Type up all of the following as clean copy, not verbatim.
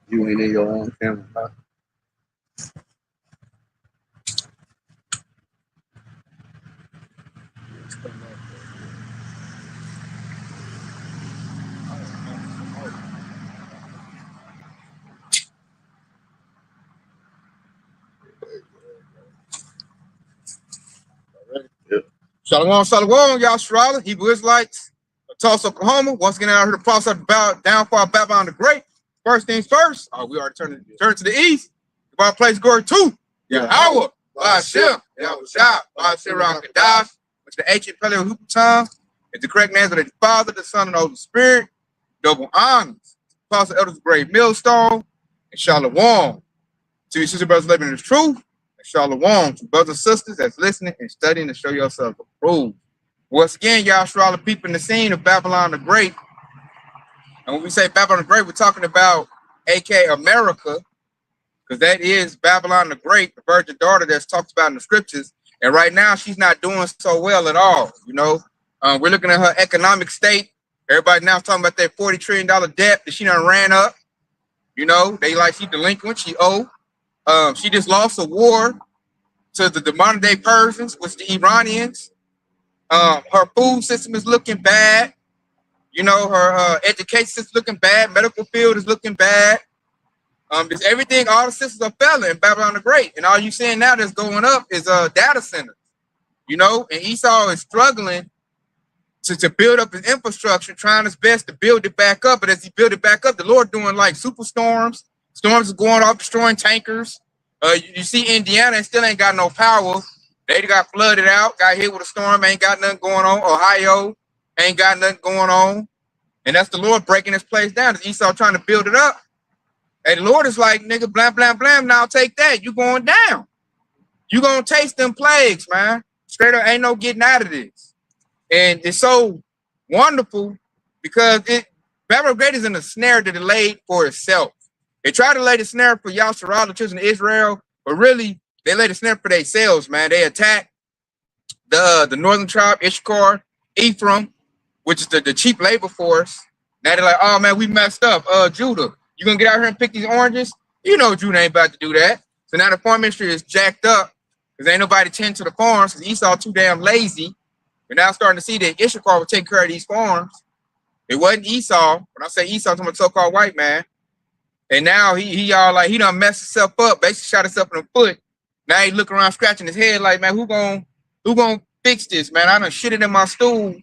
You ain't in your own family. Huh? Yeah. Shalom, shalom, y'all Shirala, Hebrew Israelites, Tulsa, Oklahoma. Once again, out here to process about downfall of Babylon the Great. First things first, we already turned to the east. About place glory to Yahweh, Hashem, Yahushua, Hashem Rakadash, which the ancient Paleo Hupatam is the correct names of the Father, the Son, and the Holy Spirit. Double honors. Apostle Elders Great Millstone and Shalom. To your sister brothers living in the truth. Shalom to brothers and sisters that's listening and studying to show yourself approved. Once again, y'all should all the people in the scene of Babylon the Great. And when we say Babylon the Great, we're talking about AK America, because that is Babylon the Great, the virgin daughter that's talked about in the scriptures. And right now, she's not doing so well at all. You know, we're looking at her economic state. Everybody now talking about that $40 trillion debt that she done ran up. You know, they like she delinquent, she owe. She just lost a war to the modern day Persians, which the Iranians. Her food system is looking bad. You know, her education system is looking bad. Medical field is looking bad. It's everything, all the systems are failing in Babylon the Great. And all you seeing now that's going up is data centers. You know, and Esau is struggling to build up his infrastructure, trying his best to build it back up. But as he build it back up, the Lord doing like superstorms. Storms are going off, destroying tankers. You see Indiana, and still ain't got no power. They got flooded out, got hit with a storm, ain't got nothing going on. Ohio ain't got nothing going on. And that's the Lord breaking this place down. It's Esau trying to build it up. And the Lord is like, nigga, blam, blam, blam, now take that. You going down. You gonna taste them plagues, man. Straight up, ain't no getting out of this. And it's so wonderful because Babylon Great is in a snare that it laid for itself. They try to lay the snare for Yahshua, the children of Israel, but really they lay the snare for themselves, man. They attack the northern tribe, Issachar, Ephraim, which is the cheap labor force. Now they're like, oh man, we messed up. Judah, you gonna get out here and pick these oranges? You know Judah ain't about to do that. So now the farm ministry is jacked up because ain't nobody tend to the farms because Esau too damn lazy. We're now starting to see that Issachar will take care of these farms. It wasn't Esau. When I say Esau, I'm talking about so-called white man. And now he all like he done messed himself up, basically shot himself in the foot. Now he looking around scratching his head like, man, who gonna fix this, man? I done shit it in my stool.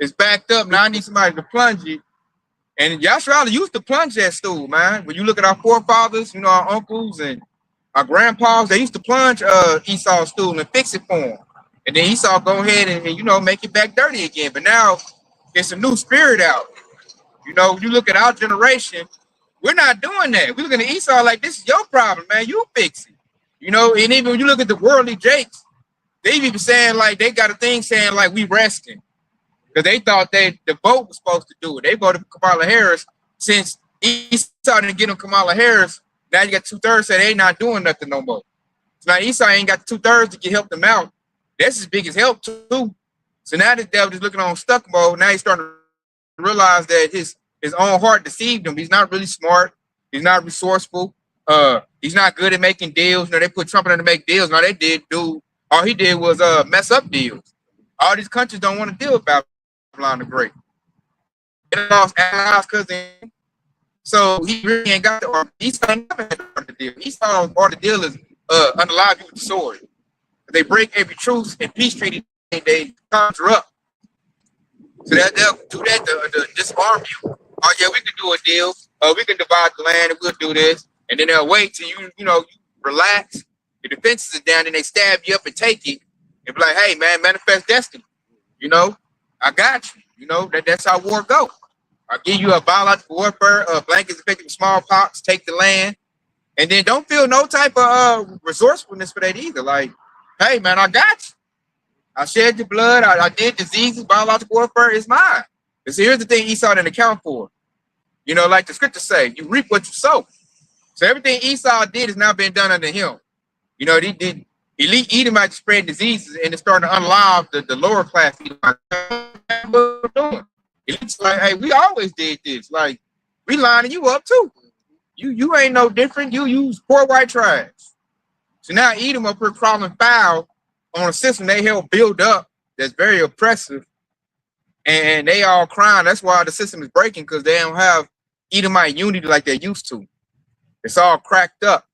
It's backed up. Now I need somebody to plunge it. And Yahshua used to plunge that stool, man. When you look at our forefathers, you know, our uncles and our grandpas, they used to plunge Esau's stool and fix it for him. And then Esau go ahead and you know, make it back dirty again. But now it's a new spirit out. You know, you look at our generation, we're not doing that. We're looking at Esau like, this is your problem, man. You fix it. You know, and even when you look at the worldly Jakes, they even saying like they got a thing saying like we resting. Because they thought that the vote was supposed to do it. They voted for Kamala Harris. Since Esau didn't get him Kamala Harris, now you got 2/3 say they ain't not doing nothing no more. So now Esau ain't got 2/3 to get help them out. That's as big as help too. So now the devil is looking on stuck mode. Now he's starting to realize that his own heart deceived him. He's not really smart. He's not resourceful. He's not good at making deals. You know, they put Trump in to make deals. No, they did do. All he did was mess up deals. All these countries don't want to deal with Babylon the Great. They lost allies because so he really ain't got the or Esau never had the deal. Esau or the deal is unalive you with the sword. They break every truce and peace treaty they conjure up. So that they'll do that to disarm you. Oh yeah, we can do a deal. We can divide the land and we'll do this. And then they'll wait till you relax. The defenses are down, and they stab you up and take it. And be like, hey man, manifest destiny. You know, I got you. You know, that's how war go. I'll give you a biological warfare, blankets affected with smallpox, take the land, and then don't feel no type of resourcefulness for that either. Like, hey man, I got you. I shed your blood. I did diseases. Biological warfare is mine. And so here's the thing Esau didn't account for. You know, like the scriptures say, you reap what you sow. So everything Esau did has now been done under him. You know, he did elite Edomites spread diseases, and it's starting to unlive the lower class Edomites. It's like, hey, we always did this. Like, we lining you up too. You ain't no different. You use poor white trash. So now Edom up here crawling foul on a system they help build up that's very oppressive, and they all crying. That's why the system is breaking, because they don't have Edomite unity like they used to. It's all cracked up.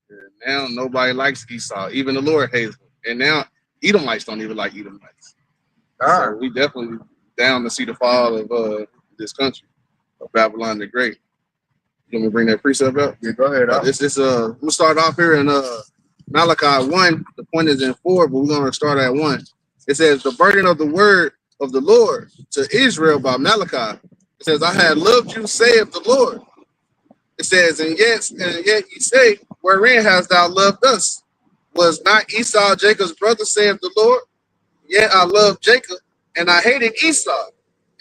Now nobody likes Esau. Even the Lord hates him. And now Edomites don't even like Edomites. So we definitely down to see the fall of this country, of Babylon the Great. You want me to bring that precept up? Yeah, go ahead. We'll start off here in Malachi 1. The point is in 4, but we're gonna start at 1. It says, the burden of the word of the Lord to Israel by Malachi. It says, I had loved you, saith the Lord. It says, and yet ye say, wherein hast thou loved us? Was not Esau Jacob's brother, saith the Lord? Yet I loved Jacob, and I hated Esau,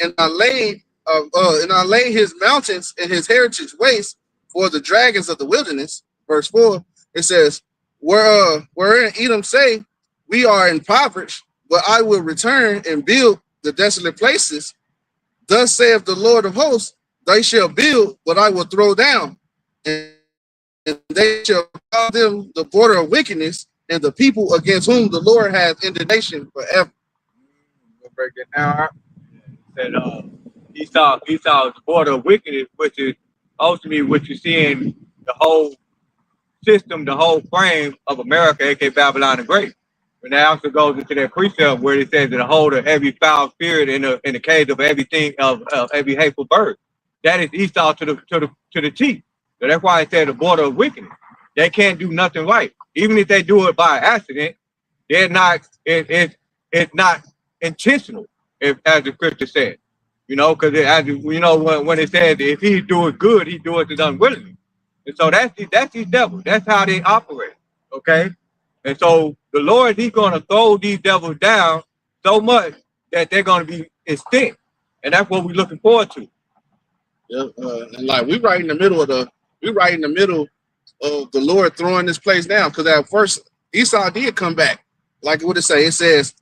and I laid his mountains and his heritage waste for the dragons of the wilderness. Verse 4, it says, wherein Edom say, we are impoverished, but I will return and build the desolate places. Thus saith the Lord of hosts, they shall build, but I will throw down, and they shall call them the border of wickedness, and the people against whom the Lord has indignation forever. We'll break it down. Said Esau's the border of wickedness, which is ultimately what you see in the whole system, the whole frame of America, aka Babylon the Great. And that also goes into that precept where it says that hold of every foul spirit in the cage of everything of every hateful bird. That is Esau to the teeth. So that's why it said the border of wickedness. They can't do nothing right. Even if they do it by accident, they're not. It's not intentional, as the scripture said. You know, because when it says if he do it good, he do it unwillingly. And so that's his devil. That's how they operate. Okay. And so the Lord, he's going to throw these devils down so much that they're going to be extinct. And that's what we're looking forward to. Yeah, and like we're right in the middle of the Lord throwing this place down. Because at first Esau did come back. Like what it say? It says,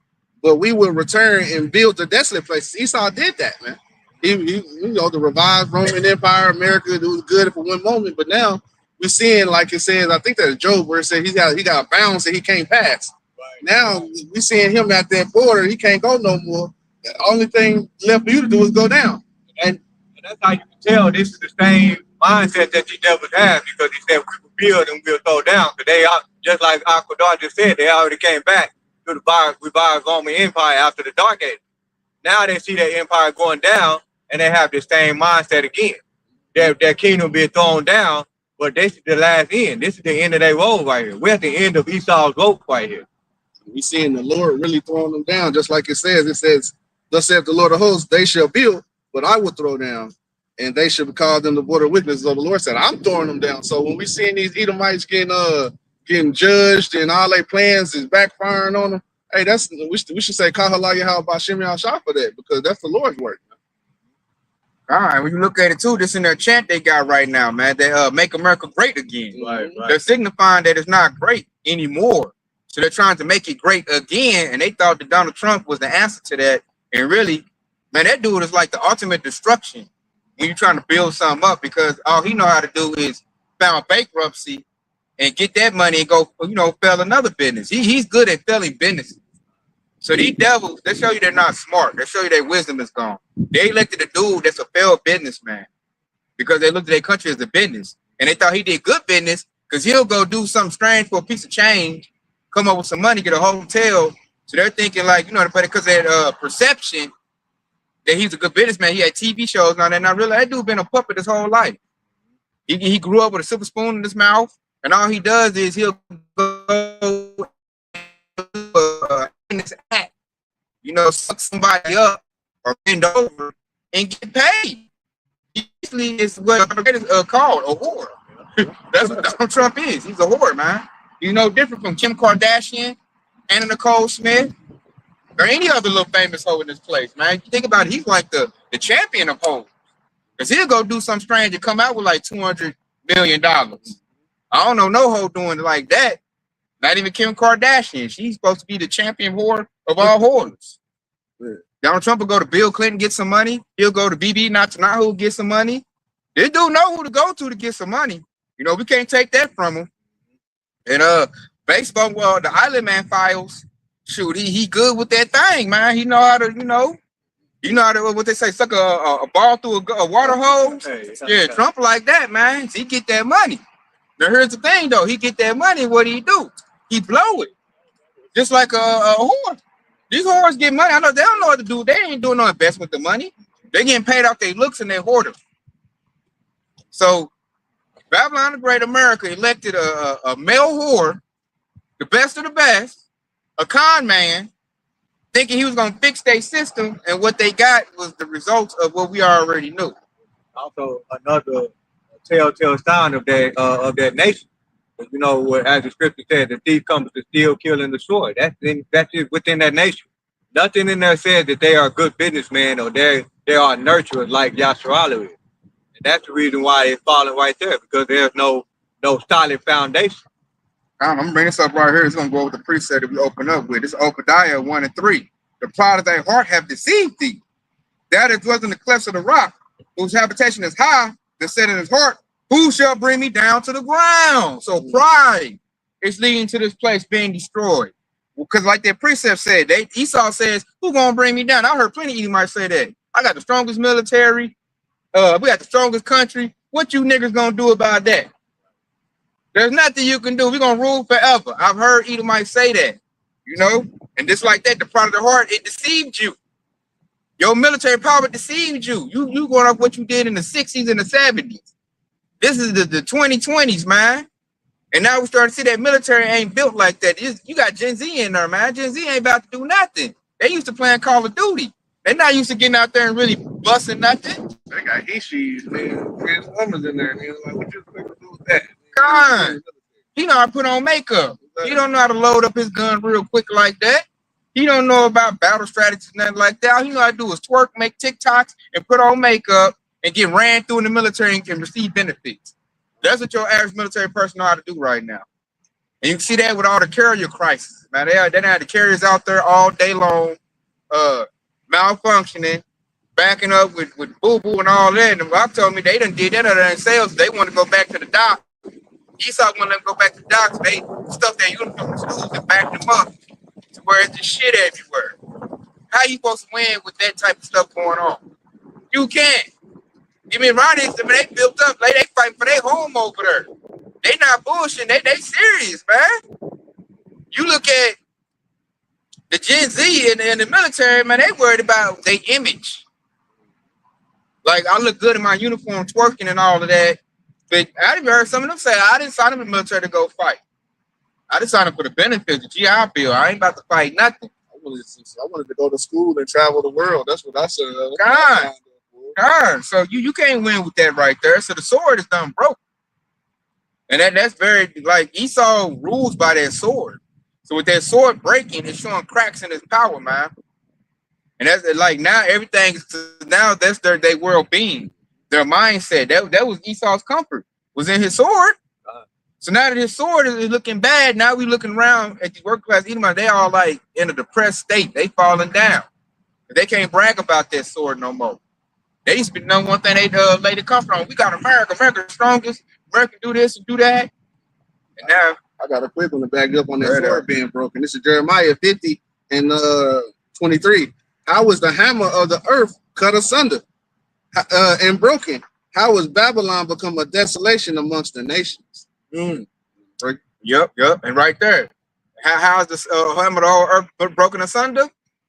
but we will return and build the desolate places. Esau did that, man. He the revived Roman Empire, America, it was good for one moment, but now we're seeing, like it says, I think that's Job, where it said he got bounds that he can't pass. Right. Now we're seeing him at that border, he can't go no more. The only thing left for you to do is go down. And that's how you can tell this is the same mindset that these devils have, because he said we will build and we'll throw down. Because they are, just like Aquadar just said, they already came back to the revived Roman Empire after the Dark Age. Now they see their empire going down, and they have the same mindset again. Their kingdom being thrown down, but this is the last end. This is the end of their road right here. We're at the end of Esau's rope right here. We seeing the Lord really throwing them down, just like it says. It says, thus saith the Lord of hosts, they shall build, but I will throw down, and they shall call them the border of wickedness. So the Lord said, I'm throwing them down. So when we seeing these Edomites getting judged and all their plans is backfiring on them, hey, we should say Kahala Yahweh Bashem Yahshua for that, because that's the Lord's work. All right, when you look at it too, this in their chant they got right now, man. They make America great again. Right. They're signifying that it's not great anymore. So they're trying to make it great again, and they thought that Donald Trump was the answer to that. And really, man, that dude is like the ultimate destruction when you're trying to build something up, because all he know how to do is file bankruptcy and get that money and go, fail another business. He's good at failing businesses. So these devils, they show you they're not smart. They show you their wisdom is gone. They elected a dude that's a failed businessman because they looked at their country as a business. And they thought he did good business because he'll go do something strange for a piece of change, come up with some money, get a hotel. So they're thinking like, but because of that perception that he's a good businessman, he had TV shows and all that. Not really. That dude been a puppet his whole life. He grew up with a silver spoon in his mouth, and all he does is he'll go in his act, suck somebody up or bend over and get paid. Usually it's what called a whore. That's what Donald Trump is. He's a whore, man. He's no different from Kim Kardashian, Anna Nicole Smith, or any other little famous hoe in this place, man. You think about it, he's like the champion of hoes. Because he'll go do something strange and come out with like $200 million. I don't know no hoe doing it like that. Not even Kim Kardashian. She's supposed to be the champion whore of all whores. Yeah. Donald Trump will go to Bill Clinton, get some money. He'll go to BB Netanyahu, get some money. This dude know who to go to get some money. You know, we can't take that from him. And based on the Island Man files, shoot, he good with that thing, man. He know how to, you know how to, what they say, suck a ball through a water hose. Hey, Yeah, Trump like that, man. He get that money. Now here's the thing, though. He get that money. What do? He blow it, just like a whore. These whores get money. I know they don't know what to do. They ain't doing no investment with the money. They getting paid off their looks and they hoard them. So Babylon the Great America elected a male whore, the best of the best, a con man, thinking he was gonna fix their system, and what they got was the results of what we already knew. Also, another telltale sign of that nation. But, you know, as the scripture said, the thief comes to steal, kill, and destroy. That's it within that nation. Nothing in there says that they are good businessmen or they are nurturers like Yasharala is. And that's the reason why it's falling right there, because there's no solid foundation. I'm gonna bring this up right here. It's gonna go with the precept that we open up with. It's Obadiah 1 and 3. The pride of thy heart have deceived thee. That it dwells in the clefts of the rock, whose habitation is high, that said in his heart, who shall bring me down to the ground? So pride is leading to this place being destroyed. Because like that precept said, Esau says, who gonna bring me down? I heard plenty of Edomites say that. I got the strongest military. We got the strongest country. What you niggas gonna do about that? There's nothing you can do. We're gonna rule forever. I've heard Edomites say that, you know? And just like that, the pride of the heart, it deceived you. Your military power deceived you. You going off what you did in the 60s and the 70s. This is the 2020s, man. And now we starting to see that military ain't built like that. You got Gen Z in there, man. Gen Z ain't about to do nothing. They used to playing Call of Duty. They not used to getting out there and really busting nothing. They got Hishis, man. Transformers in there, man. Like, what you expect to do with that? God, he know how to put on makeup. He don't know how to load up his gun real quick like that. He don't know about battle strategies, nothing like that. All he know how to do is twerk, make TikToks, and put on makeup and get ran through in the military and can receive benefits. That's what your average military person know how to do right now. And you can see that with all the carrier crises. Man, they have the carriers out there all day long, malfunctioning, backing up with boo-boo and all that. And Rock told me they done did that other than sales. They want to go back to the dock. Esau want them to go back to the docks. They stuff their uniforms in schools and back them up to where it's just shit everywhere. How you supposed to win with that type of stuff going on? You can't. Give me Ronnie's, I mean, they built up, like they fighting for their home over there. They not bullshitting, they serious, man. You look at the Gen Z and the military, man, they worried about their image. Like, I look good in my uniform, twerking and all of that. But I even heard some of them say, I didn't sign up in the military to go fight. I didn't sign up for the benefits, the GI Bill. I ain't about to fight nothing. I wanted to go to school and travel the world. That's what I said. God, so you can't win with that right there. So the sword is done broke. And that's very, like, Esau rules by that sword. So with that sword breaking, it's showing cracks in his power, man. And that's like now everything, now that's their world being, their mindset. That was Esau's comfort, was in his sword. So now that his sword is looking bad, now we looking around at these working class Edomites, they all like in a depressed state. They falling down. They can't brag about that sword no more. They used to be the number one thing they laid the comfort on. We got America. America's strongest. America do this and do that. And now I got a quick one to back up on that sword being broken. This is Jeremiah 50 and 23. How was the hammer of the earth cut asunder and broken? How was Babylon become a desolation amongst the nations? Right. Yep. And right there, how is the hammer of the earth broken asunder?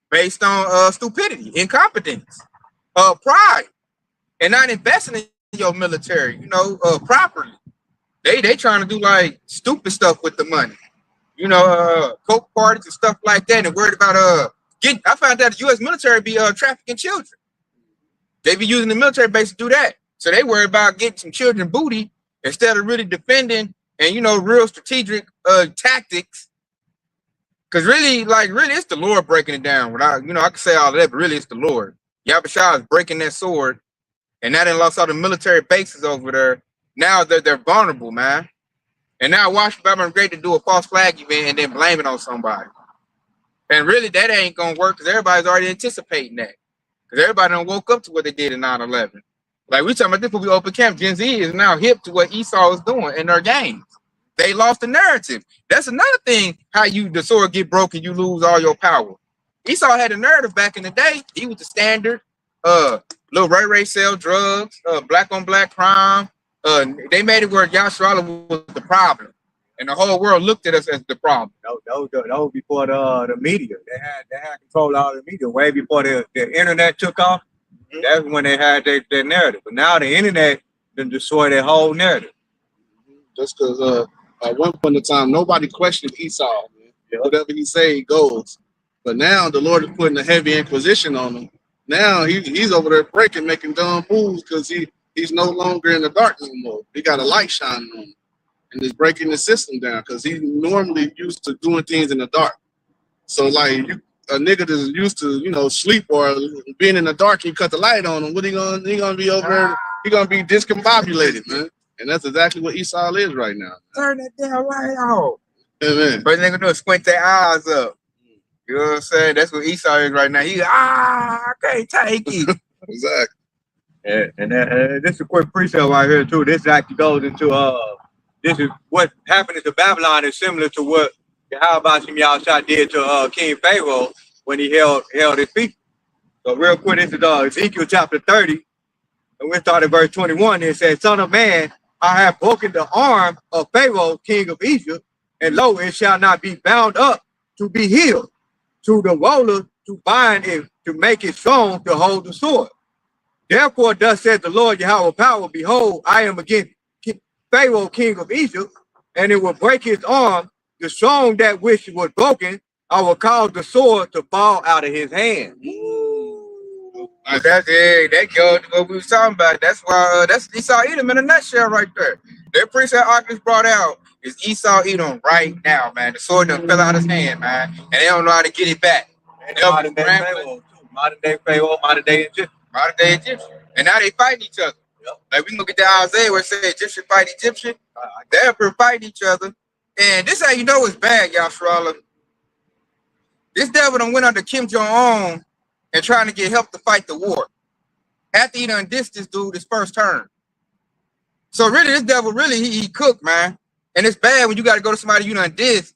Based on stupidity, incompetence, pride, and not investing in your military, properly. They trying to do like stupid stuff with the money, coke parties and stuff like that, and worried about I found out the U.S. military be trafficking children. They be using the military base to do that, so they worry about getting some children booty instead of really defending and real strategic tactics. Because really, it's the Lord breaking it down. I can say all of that, but really it's the Lord. Yahweh is breaking that sword, and now they lost all the military bases over there. Now they're vulnerable, man. And now watch Babylon Great to do a false flag event and then blame it on somebody. And really, that ain't gonna work because everybody's already anticipating that. Because everybody done woke up to what they did in 9/11. Like we talking about this before we open camp. Gen Z is now hip to what Esau is doing in their games. They lost the narrative. That's another thing. How the sword get broken, you lose all your power. Esau had a narrative back in the day. He was the standard. Little Ray sell drugs. Black on black crime. They made it where Yasharala was the problem, and the whole world looked at us as the problem. That was before the media. They had control of all the media way before the internet took off. Mm-hmm. That's when they had their narrative. But now the internet done destroy their whole narrative. Just because at one point in time nobody questioned Esau, man. Yeah. Whatever he say, he goes. But now the Lord is putting a heavy inquisition on him. Now he's over there breaking, making dumb moves because he's no longer in the dark anymore. He got a light shining on him. And it's breaking the system down because he's normally used to doing things in the dark. So like a nigga that's used to, sleep or being in the dark, you cut the light on him. What he gonna be over there? He gonna be discombobulated, man. And that's exactly what Esau is right now. Turn that damn light off. Yeah, man. First thing they do is squint their eyes up. You know what I'm saying? That's what Esau is right now. I can't take it. Exactly. Yeah, and this is a quick precept right here too. This actually goes into this is what happened to Babylon is similar to what Yahweh Shah did to King Pharaoh when he held his people. So real quick, this is Ezekiel chapter 30, and we start at verse 21. It says, "Son of man, I have broken the arm of Pharaoh, king of Egypt, and lo, it shall not be bound up to be healed. To the roller to bind it, to make it strong to hold the sword. Therefore, thus said the Lord Yahweh power, behold, I am against Pharaoh, king of Egypt, and it will break his arm, the strong that which was broken, I will cause the sword to fall out of his hand." That's it. That goes to what we was talking about. That's why that's Esau Edom in a nutshell right there. That precept Oculus brought out is Esau Edom right now, man. The sword done fell out of his hand, man, and they don't know how to get it back. Modern day Pharaoh, modern day Egyptian. Modern day Egyptian. And now they fighting each other. Yep. Like we can look at the Isaiah where it says Egyptian fight Egyptian. They're fighting each other. And this how you know it's bad, y'all, Sharala. This devil done went under Kim Jong-un and trying to get help to fight the war. After he done dissed this dude his first term. So really, this devil really he cooked, man. And it's bad when you got to go to somebody you done dissed,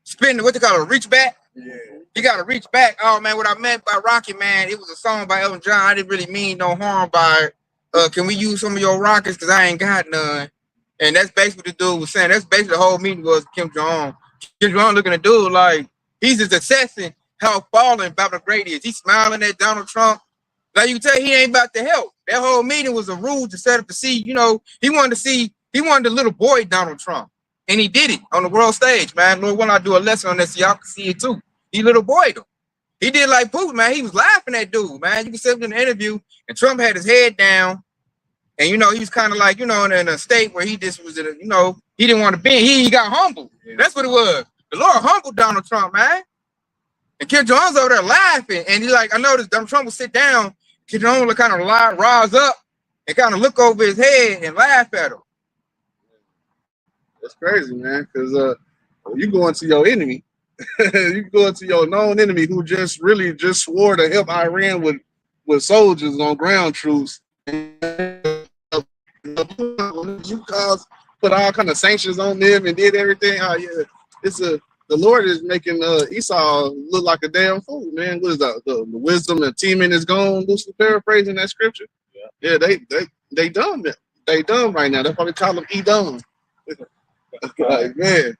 spin what they call a reach back. Yeah. You got to reach back. Oh man, what I meant by Rocket Man, it was a song by Elton John. I didn't really mean no harm by it. Can we use some of your rockets? Because I ain't got none. And that's basically what the dude was saying. That's basically the whole meeting was Kim Jong-un. Kim Jong-un looking at the dude like he's just assessing how fallen Babylon the Great is. He's smiling at Donald Trump. Like you can tell he ain't about to help. That whole meeting was a ruse to set up to see, he wanted the little boy Donald Trump. And he did it on the world stage, man. Lord, when I do a lesson on this, so y'all can see it too. He little boyed him. He did like Putin, man. He was laughing at dude, man. You can see him in the interview, and Trump had his head down. And, he was kind of like, in a state where he just was, he didn't want to be. He got humbled. Yeah. That's what it was. The Lord humbled Donald Trump, man. And Kim Jong-un's over there laughing. And he like, I noticed Donald Trump would sit down. Kim Jong-un would kind of rise up and kind of look over his head and laugh at him. That's crazy, man. Because you go into your enemy. You go into your known enemy who just swore to help Iran with soldiers on ground troops. You put all kind of sanctions on them and did everything. The Lord is making Esau look like a damn fool, man. What is that? The wisdom and teaming is gone. Loosely paraphrasing that scripture. Yeah, they dumb. They dumb right now. That's why we call them Edom. Like, man.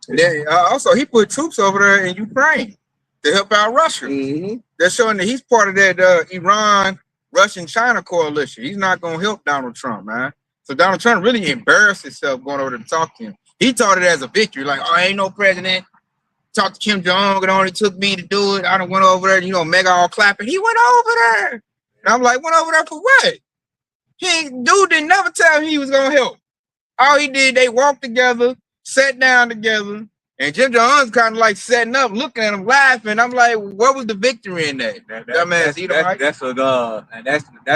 And then also he put troops over there in Ukraine to help out Russia. Mm-hmm. They're showing that he's part of that Iran, Russian, China coalition. He's not gonna help Donald Trump, man. So Donald Trump really embarrassed himself going over to talk to him. He thought it as a victory, like, oh, ain't no president. Talked to Kim Jong-un, it only took me to do it. I done went over there, mega all clapping. He went over there. And I'm like, went over there for what? Dude didn't never tell me he was gonna help. All he did, they walked together, sat down together, and Kim Jong-un's kind of like setting up, looking at him, laughing. I'm like, what was the victory in that? That's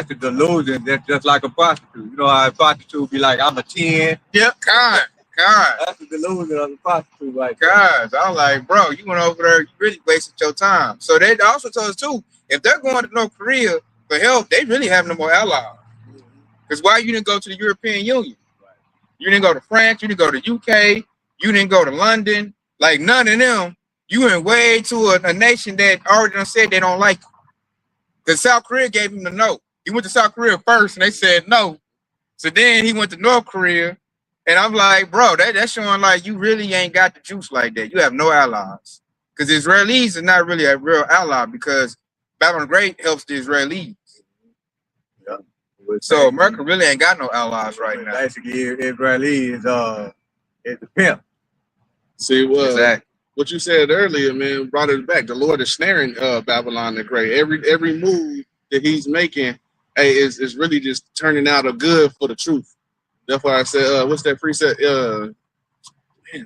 the delusion. That's just like a prostitute. You know how a prostitute be like, I'm a 10. Yep, God. That's the delusion of the prostitute, like God. I'm like, bro, you went over there, you really wasted your time. So they also told us too, if they're going to North Korea for help, they really have no more allies. Because why you didn't go to the European Union? You didn't go to France. You didn't go to UK. You didn't go to London. Like none of them. You went way to a nation that already done said they don't like you. Because South Korea gave him the no. He went to South Korea first, and they said no. So then he went to North Korea, and I'm like, bro, that's showing like you really ain't got the juice like that. You have no allies. Because the Israelis are not really a real ally because Babylon the Great helps the Israelis. Yeah. So America really ain't got no allies right now. Basically, Israeli is the pimp. See, well, Exactly. what you said earlier, man, brought it back. The Lord is snaring Babylon the Great. Every move that he's making, hey, is really just turning out a good for the truth. That's why I said, what's that precept?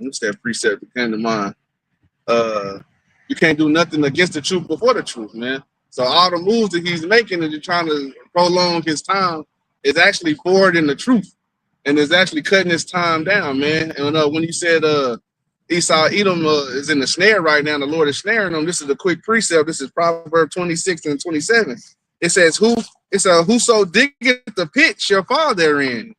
What's that precept that came to mind? You can't do nothing against the truth before the truth, man. So all the moves that he's making and trying to prolong his time is actually forward in the truth, and is actually cutting his time down, man. And when you said Esau Edom is in the snare right now, the Lord is snaring them. This is a quick precept. This is Proverbs 26 and 27. It says, whoso diggeth the pit shall fall therein.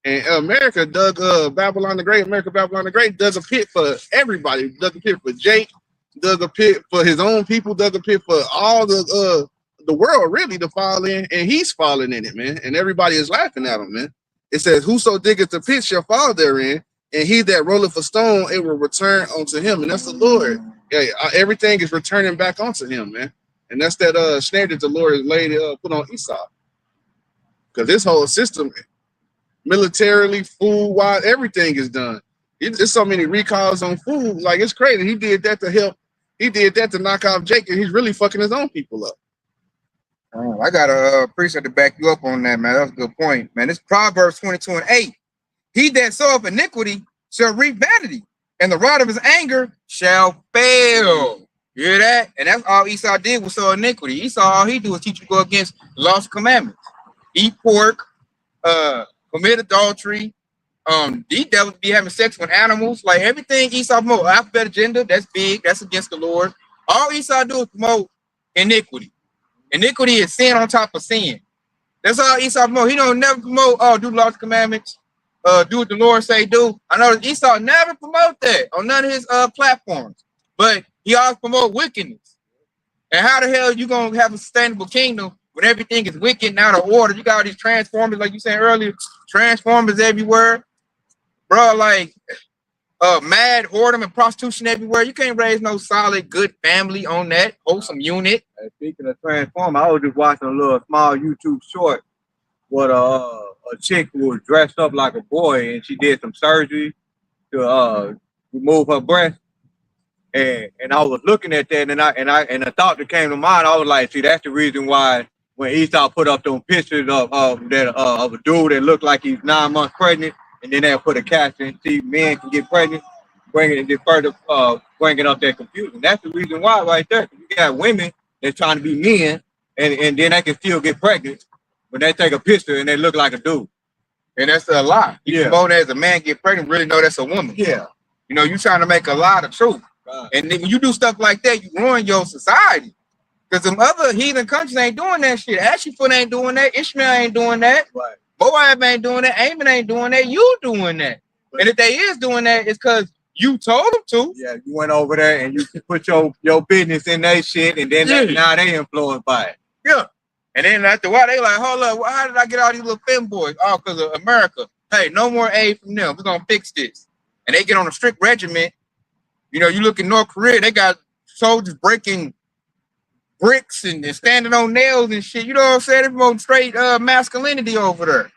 And America dug Babylon the Great. Babylon the Great dug a pit for everybody. Dug a pit for Jake. Dug a pit for his own people. Dug a pit for all the world really to fall in, and he's falling in it, man. And everybody is laughing at him, man. It says, "Whoso diggeth the pit shall fall therein, and he that rolleth a stone, it will return unto him." And that's the Lord. Yeah, everything is returning back onto him, man. And that's that snare that the Lord has laid put on Esau, because this whole system, militarily, food-wise, everything is done. There's so many recalls on food, like it's crazy. He did that to help. He did that to knock off Jake, and he's really fucking his own people up. I got a precept to back you up on that, man. That's a good point, man. It's Proverbs 22 and 8. He that soweth iniquity shall reap vanity, and the rod of his anger shall fail. You hear that? And that's all Esau did was sow iniquity. Esau, all he do is teach you to go against the laws and commandments. Eat pork, commit adultery. These devils be having sex with animals. Like everything Esau promote, alphabet agenda, that's big. That's against the Lord. All Esau do is promote iniquity. Iniquity is sin on top of sin. That's all Esau promote. He don't never promote, do the laws and commandments, do what the Lord say do. I know Esau never promote that on none of his platforms, but he always promote wickedness. And how the hell you gonna have a sustainable kingdom when everything is wicked and out of order? You got all these transformers, like you said earlier, transformers everywhere, bro. Like mad whoredom and prostitution everywhere. You can't raise no solid, good family on that wholesome unit. Speaking of transformer, I was just watching a little small YouTube short where a chick who was dressed up like a boy and she did some surgery to remove her breast. And I was looking at that, and a thought that came to mind. I was like, see, that's the reason why when Esau put up those pictures of a dude that looked like he's 9 months pregnant, and then they'll put a caption, see, men can get pregnant, bringing it further, bringing up that confusion. That's the reason why right there. You got women that's trying to be men, and then they can still get pregnant, but they take a picture and they look like a dude. And that's a lie. You promote as a man get pregnant, really know that's a woman. Yeah. You know, you trying to make a lie of truth. And then when you do stuff like that, you ruin your society. Because some other heathen countries ain't doing that shit. Ashifut ain't doing that. Ishmael ain't doing that. Right. Moab ain't doing that. Ammon ain't doing that. You doing that. But and if they is doing that, it's because you told them to. Yeah, you went over there and you put your business in their shit, and then now they influenced by it. Yeah. And then after a while, they like, hold up, how did I get all these little femboys? Oh, because of America. Hey, no more aid from them. We're going to fix this. And they get on a strict regiment. You know, you look in North Korea, they got soldiers breaking bricks and standing on nails and shit. You know what I'm saying? They promoting straight masculinity over there.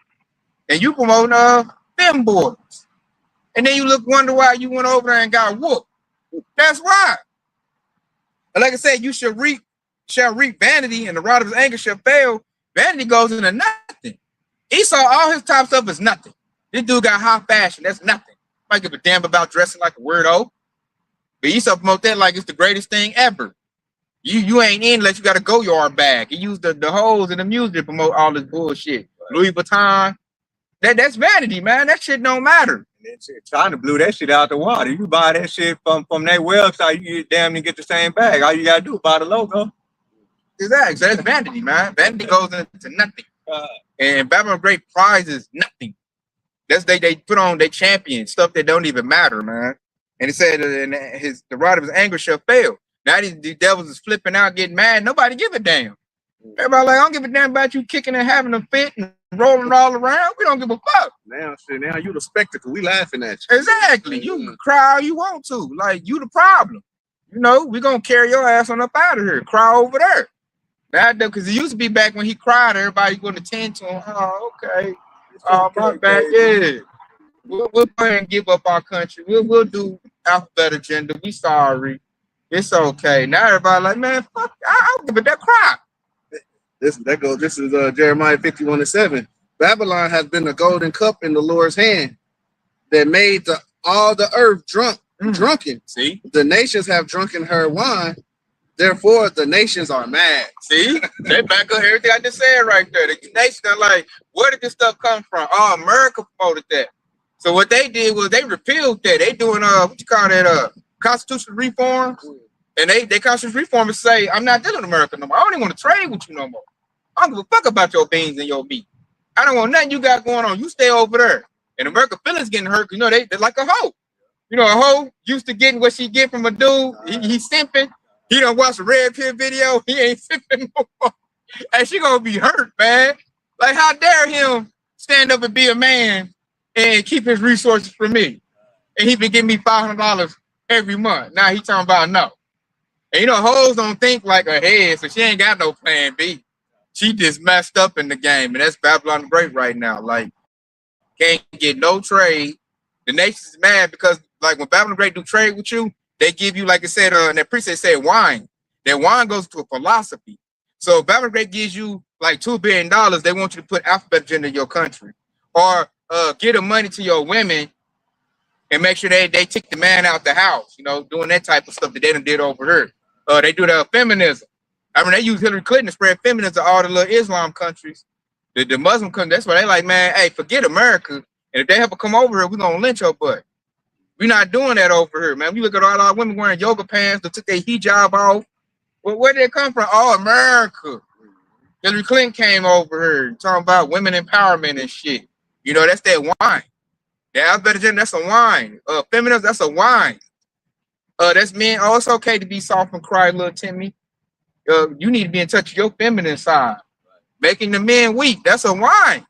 And you promoting femboys. And then you wonder why you went over there and got whooped. That's why. And like I said, you shall reap vanity, and the rod of his anger shall fail. Vanity goes into nothing. Esau, all his top stuff is nothing. This dude got high fashion. That's nothing. Might give a damn about dressing like a weirdo. But Esau promote that like it's the greatest thing ever. You ain't in unless you got a go-yard bag. He used the hoes and the music to promote all this bullshit. Louis Vuitton. That's vanity, man. That shit don't matter. China blew that shit out the water. You buy that shit from their website, you damn near get the same bag. All you gotta do is buy the logo. Exactly. So that's vanity, man. Vanity goes into nothing. And Babylon Great prizes nothing. That's they put on they champion stuff that don't even matter, man. And it said the rod of his anger shall fail. Now these devils is flipping out, getting mad. Nobody give a damn. Everybody like, I don't give a damn about you kicking and having a fit and rolling all around. We don't give a fuck. Now you the spectacle. We laughing at you. Exactly. You can cry all you want to. Like, you the problem. You know, we gonna carry your ass on up out of here. Cry over there. That because it used to be back when he cried, everybody going to tend to him. Oh, okay. Oh, my bad. Yeah. We'll go ahead and give up our country. We'll do alphabet agenda. We sorry. It's okay. Now everybody like, man, fuck, I'll give it that cry. This is Jeremiah 51:7. Babylon has been a golden cup in the Lord's hand that made all the earth drunken. See? The nations have drunken her wine. Therefore, the nations are mad. See? They back up everything I just said right there. The nations are like, where did this stuff come from? Oh, America promoted that. So what they did was they repealed that. They doing what you call that constitutional reform. And they constitutional reformers say, I'm not dealing with America no more. I don't even want to trade with you no more. I don't give a fuck about your beans and your meat. I don't want nothing you got going on. You stay over there. And America feelings getting hurt because, you know, they're like a hoe. You know, a hoe used to getting what she get from a dude. He's simping. He don't watch a Red Pill video. He ain't simping no more. And she gonna be hurt, man. Like, how dare him stand up and be a man and keep his resources for me? And he been giving me $500 every month. Now he talking about no. And you know, hoes don't think like a head, so she ain't got no plan B. She just messed up in the game, and that's Babylon the Great right now. Like, can't get no trade. The nation's mad because, like, when Babylon the Great do trade with you, they give you, like I said, and that preset said wine. That wine goes to a philosophy. So if Babylon the Great gives you like $2 billion, they want you to put alphabet agenda in your country, or get the money to your women and make sure they take the man out the house. You know, doing that type of stuff that they done did over here. They do the feminism. I mean, they use Hillary Clinton to spread feminism to all the little Islam countries. The Muslim countries, that's why they like, man, hey, forget America. And if they ever come over here, we're going to lynch your butt. We're not doing that over here, man. We look at all our women wearing yoga pants that took their hijab off. Well, where did it come from? Oh, America. Hillary Clinton came over here talking about women empowerment and shit. You know, that's that wine. The alphabet agenda, that's a wine. Feminism, that's a wine. That's men. Oh, it's okay to be soft and cry, little Timmy. You need to be in touch with your feminine side. Making the men weak. That's a wine.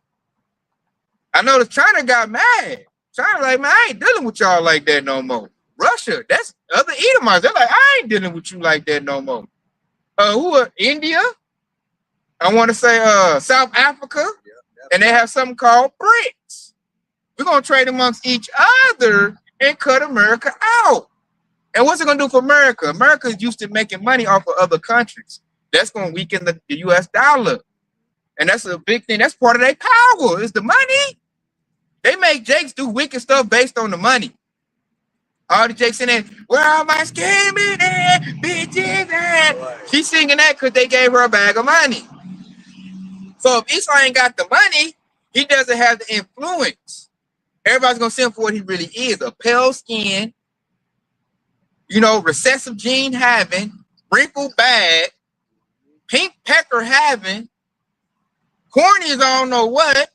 I know that China got mad. China like, man, I ain't dealing with y'all like that no more. Russia, that's other Edomites. They're like, I ain't dealing with you like that no more. Who are India? I want to say South Africa. And they have something called BRICS. We're going to trade amongst each other and cut America out. And what's it going to do for America? America is used to making money off of other countries. That's going to weaken the U.S. dollar. And that's a big thing. That's part of their power is the money. They make Jakes do wicked stuff based on the money. All the Jakes in there, where am I screaming at, bitches at? Right. She's singing that because they gave her a bag of money. So if Esau ain't got the money, he doesn't have the influence. Everybody's going to see him for what he really is. A pale skin, you know, recessive gene having, wrinkled bag, pink pecker having, corny as I don't know what,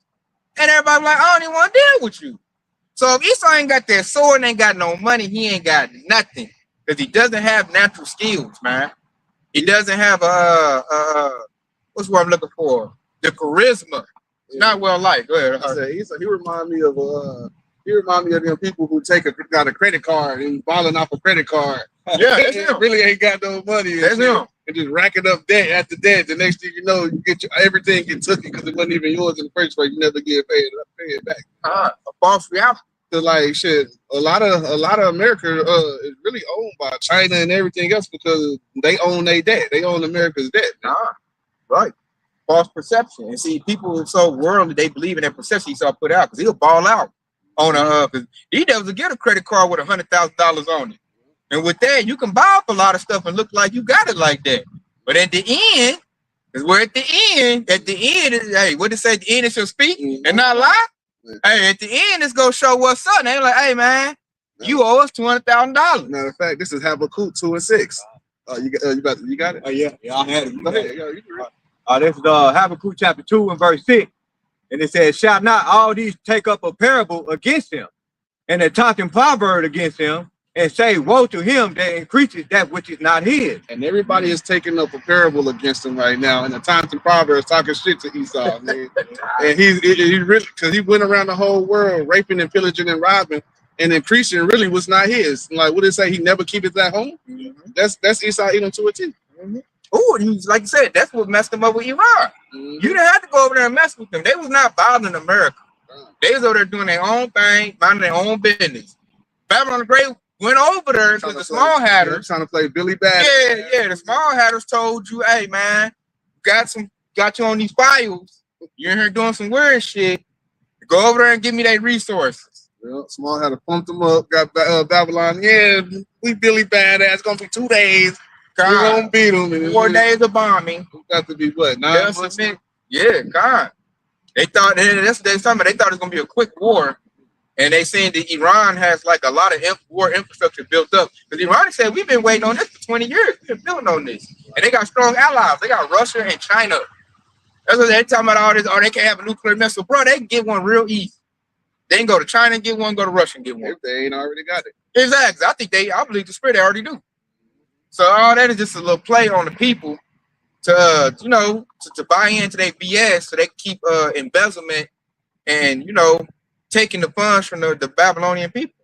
and everybody like, I don't even want to deal with you. So if Esau ain't got that sword and ain't got no money, he ain't got nothing. Because he doesn't have natural skills, man. He doesn't have what's what I'm looking for? The charisma. It's not well liked. Go ahead. He remind me of them people who got a credit card and balling off a credit card. Yeah, that's him. Really ain't got no money. That's him. And just racking up debt after debt. The next thing you know, you get everything get taken because it wasn't even yours in the first place. You never get paid back. A false reality. Cause like shit, a lot of America is really owned by China and everything else because they own their debt. They own America's debt. Right. False perception. And see, people are so worldly, they believe in that perception he saw put out because he'll ball out on because he doesn't get a credit card with $100,000 on it. And with that, you can buy up a lot of stuff and look like you got it like that. But at the end, is where at the end, hey, what did it say? At the end it shall speak and not lie. Hey, at the end, it's gonna show what's up. They're like, hey man, you owe us $200,000. Matter of fact, this is Habakkuk 2:6. You got it? Yeah, I had it. Go ahead. Yeah, you can read. This is Habakkuk chapter 2 and verse 6. And it says, shall not all these take up a parable against him, and a talking proverb against him, and say, woe to him that increases that which is not his. And everybody is taking up a parable against him right now. And the times and Proverbs talking shit to Esau, man. And he really, because he went around the whole world raping and pillaging and robbing, and increasing really was not his. Like, what did it say? He never keep it at home. Mm-hmm. That's Esau eating to a T. Mm-hmm. Oh, like you said, that's what messed him up with Iran. Mm-hmm. You didn't have to go over there and mess with them. They was not bothering America. They was over there doing their own thing, minding their own business. Babylon the Great went over there because the small hatters trying to play Billy Bad. Yeah. The small hatters told you, hey man, got you on these files. You're in here doing some weird shit. Go over there and give me their resources. Yeah, small hatter pumped them up. Got Babylon. Yeah, we Billy Badass. It's gonna be 2 days. God. We're gonna beat them. 4 days of bombing. Got to be what? 9 months? Yeah, God. They thought they thought it was gonna be a quick war. And they saying that Iran has like a lot of war infrastructure built up. Because Iran said, we've been waiting on this for 20 years. We've been building on this. And they got strong allies. They got Russia and China. That's what they're talking about all this. Oh, they can't have a nuclear missile. Bro, they can get one real easy. They can go to China and get one, go to Russia and get one. If they ain't already got it. Exactly. I believe the spirit they already do. So all that is just a little play on the people to, to buy into their BS so they can keep embezzlement and, taking the funds from the Babylonian people.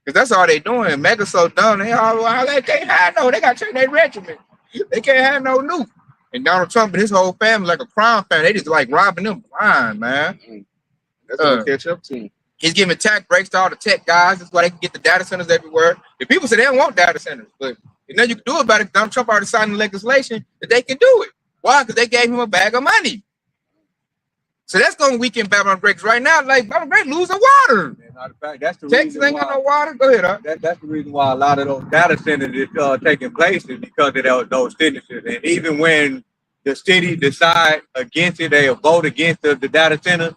Because that's all they doing. Mega's so dumb. They can't have they got to change their regiment. They can't have no nuke. And Donald Trump and his whole family, like a crime family, they just like robbing them blind, man. That's gonna catch up to him. He's giving tax breaks to all the tech guys. That's why they can get the data centers everywhere. The people say they don't want data centers, but you know you can do about it. Donald Trump already signed the legislation that they can do it. Why? Because they gave him a bag of money. So that's going to weaken Babylon Great. Right now, like Babylon Great losing water. That's the Texas reason ain't got no water. Go ahead, huh? That's the reason why a lot of those data centers is taking place is because of those signatures. And even when the city decide against it, they vote against the data center.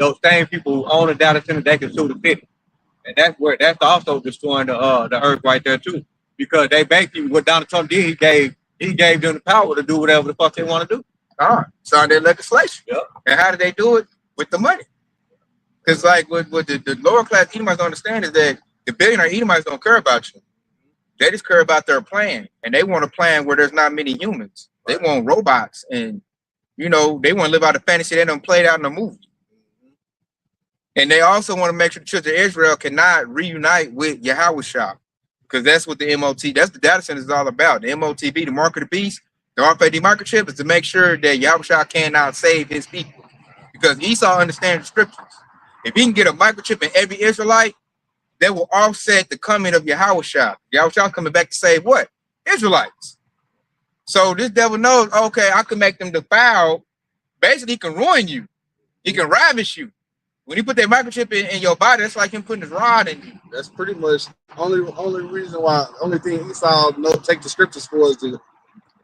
Those same people who own the data center, they can sue the city, and that's also destroying the earth right there too. Because they basically what Donald Trump did, he gave them the power to do whatever the fuck they want to do. Signed their legislation. Yep. And how did they do it? With the money. Because like what the lower class Edomites don't understand is that the billionaire Edomites don't care about you. They just care about their plan. And they want a plan where there's not many humans. They want robots and they want to live out a fantasy they done played out in a movie. And they also want to make sure the children of Israel cannot reunite with Yahushua. Because that's what the MOT, that's the data center is all about. The MOTB, the mark of the beast. The RFID microchip is to make sure that Yahushua cannot save his people. Because Esau understands the scriptures. If he can get a microchip in every Israelite, that will offset the coming of Yahushua. Yahushua coming back to save what? Israelites. So this devil knows, okay, I can make them defiled. Basically, he can ruin you. He can ravish you. When he put that microchip in your body, that's like him putting his rod in you. That's pretty much only reason why, only thing Esau take the scriptures for is to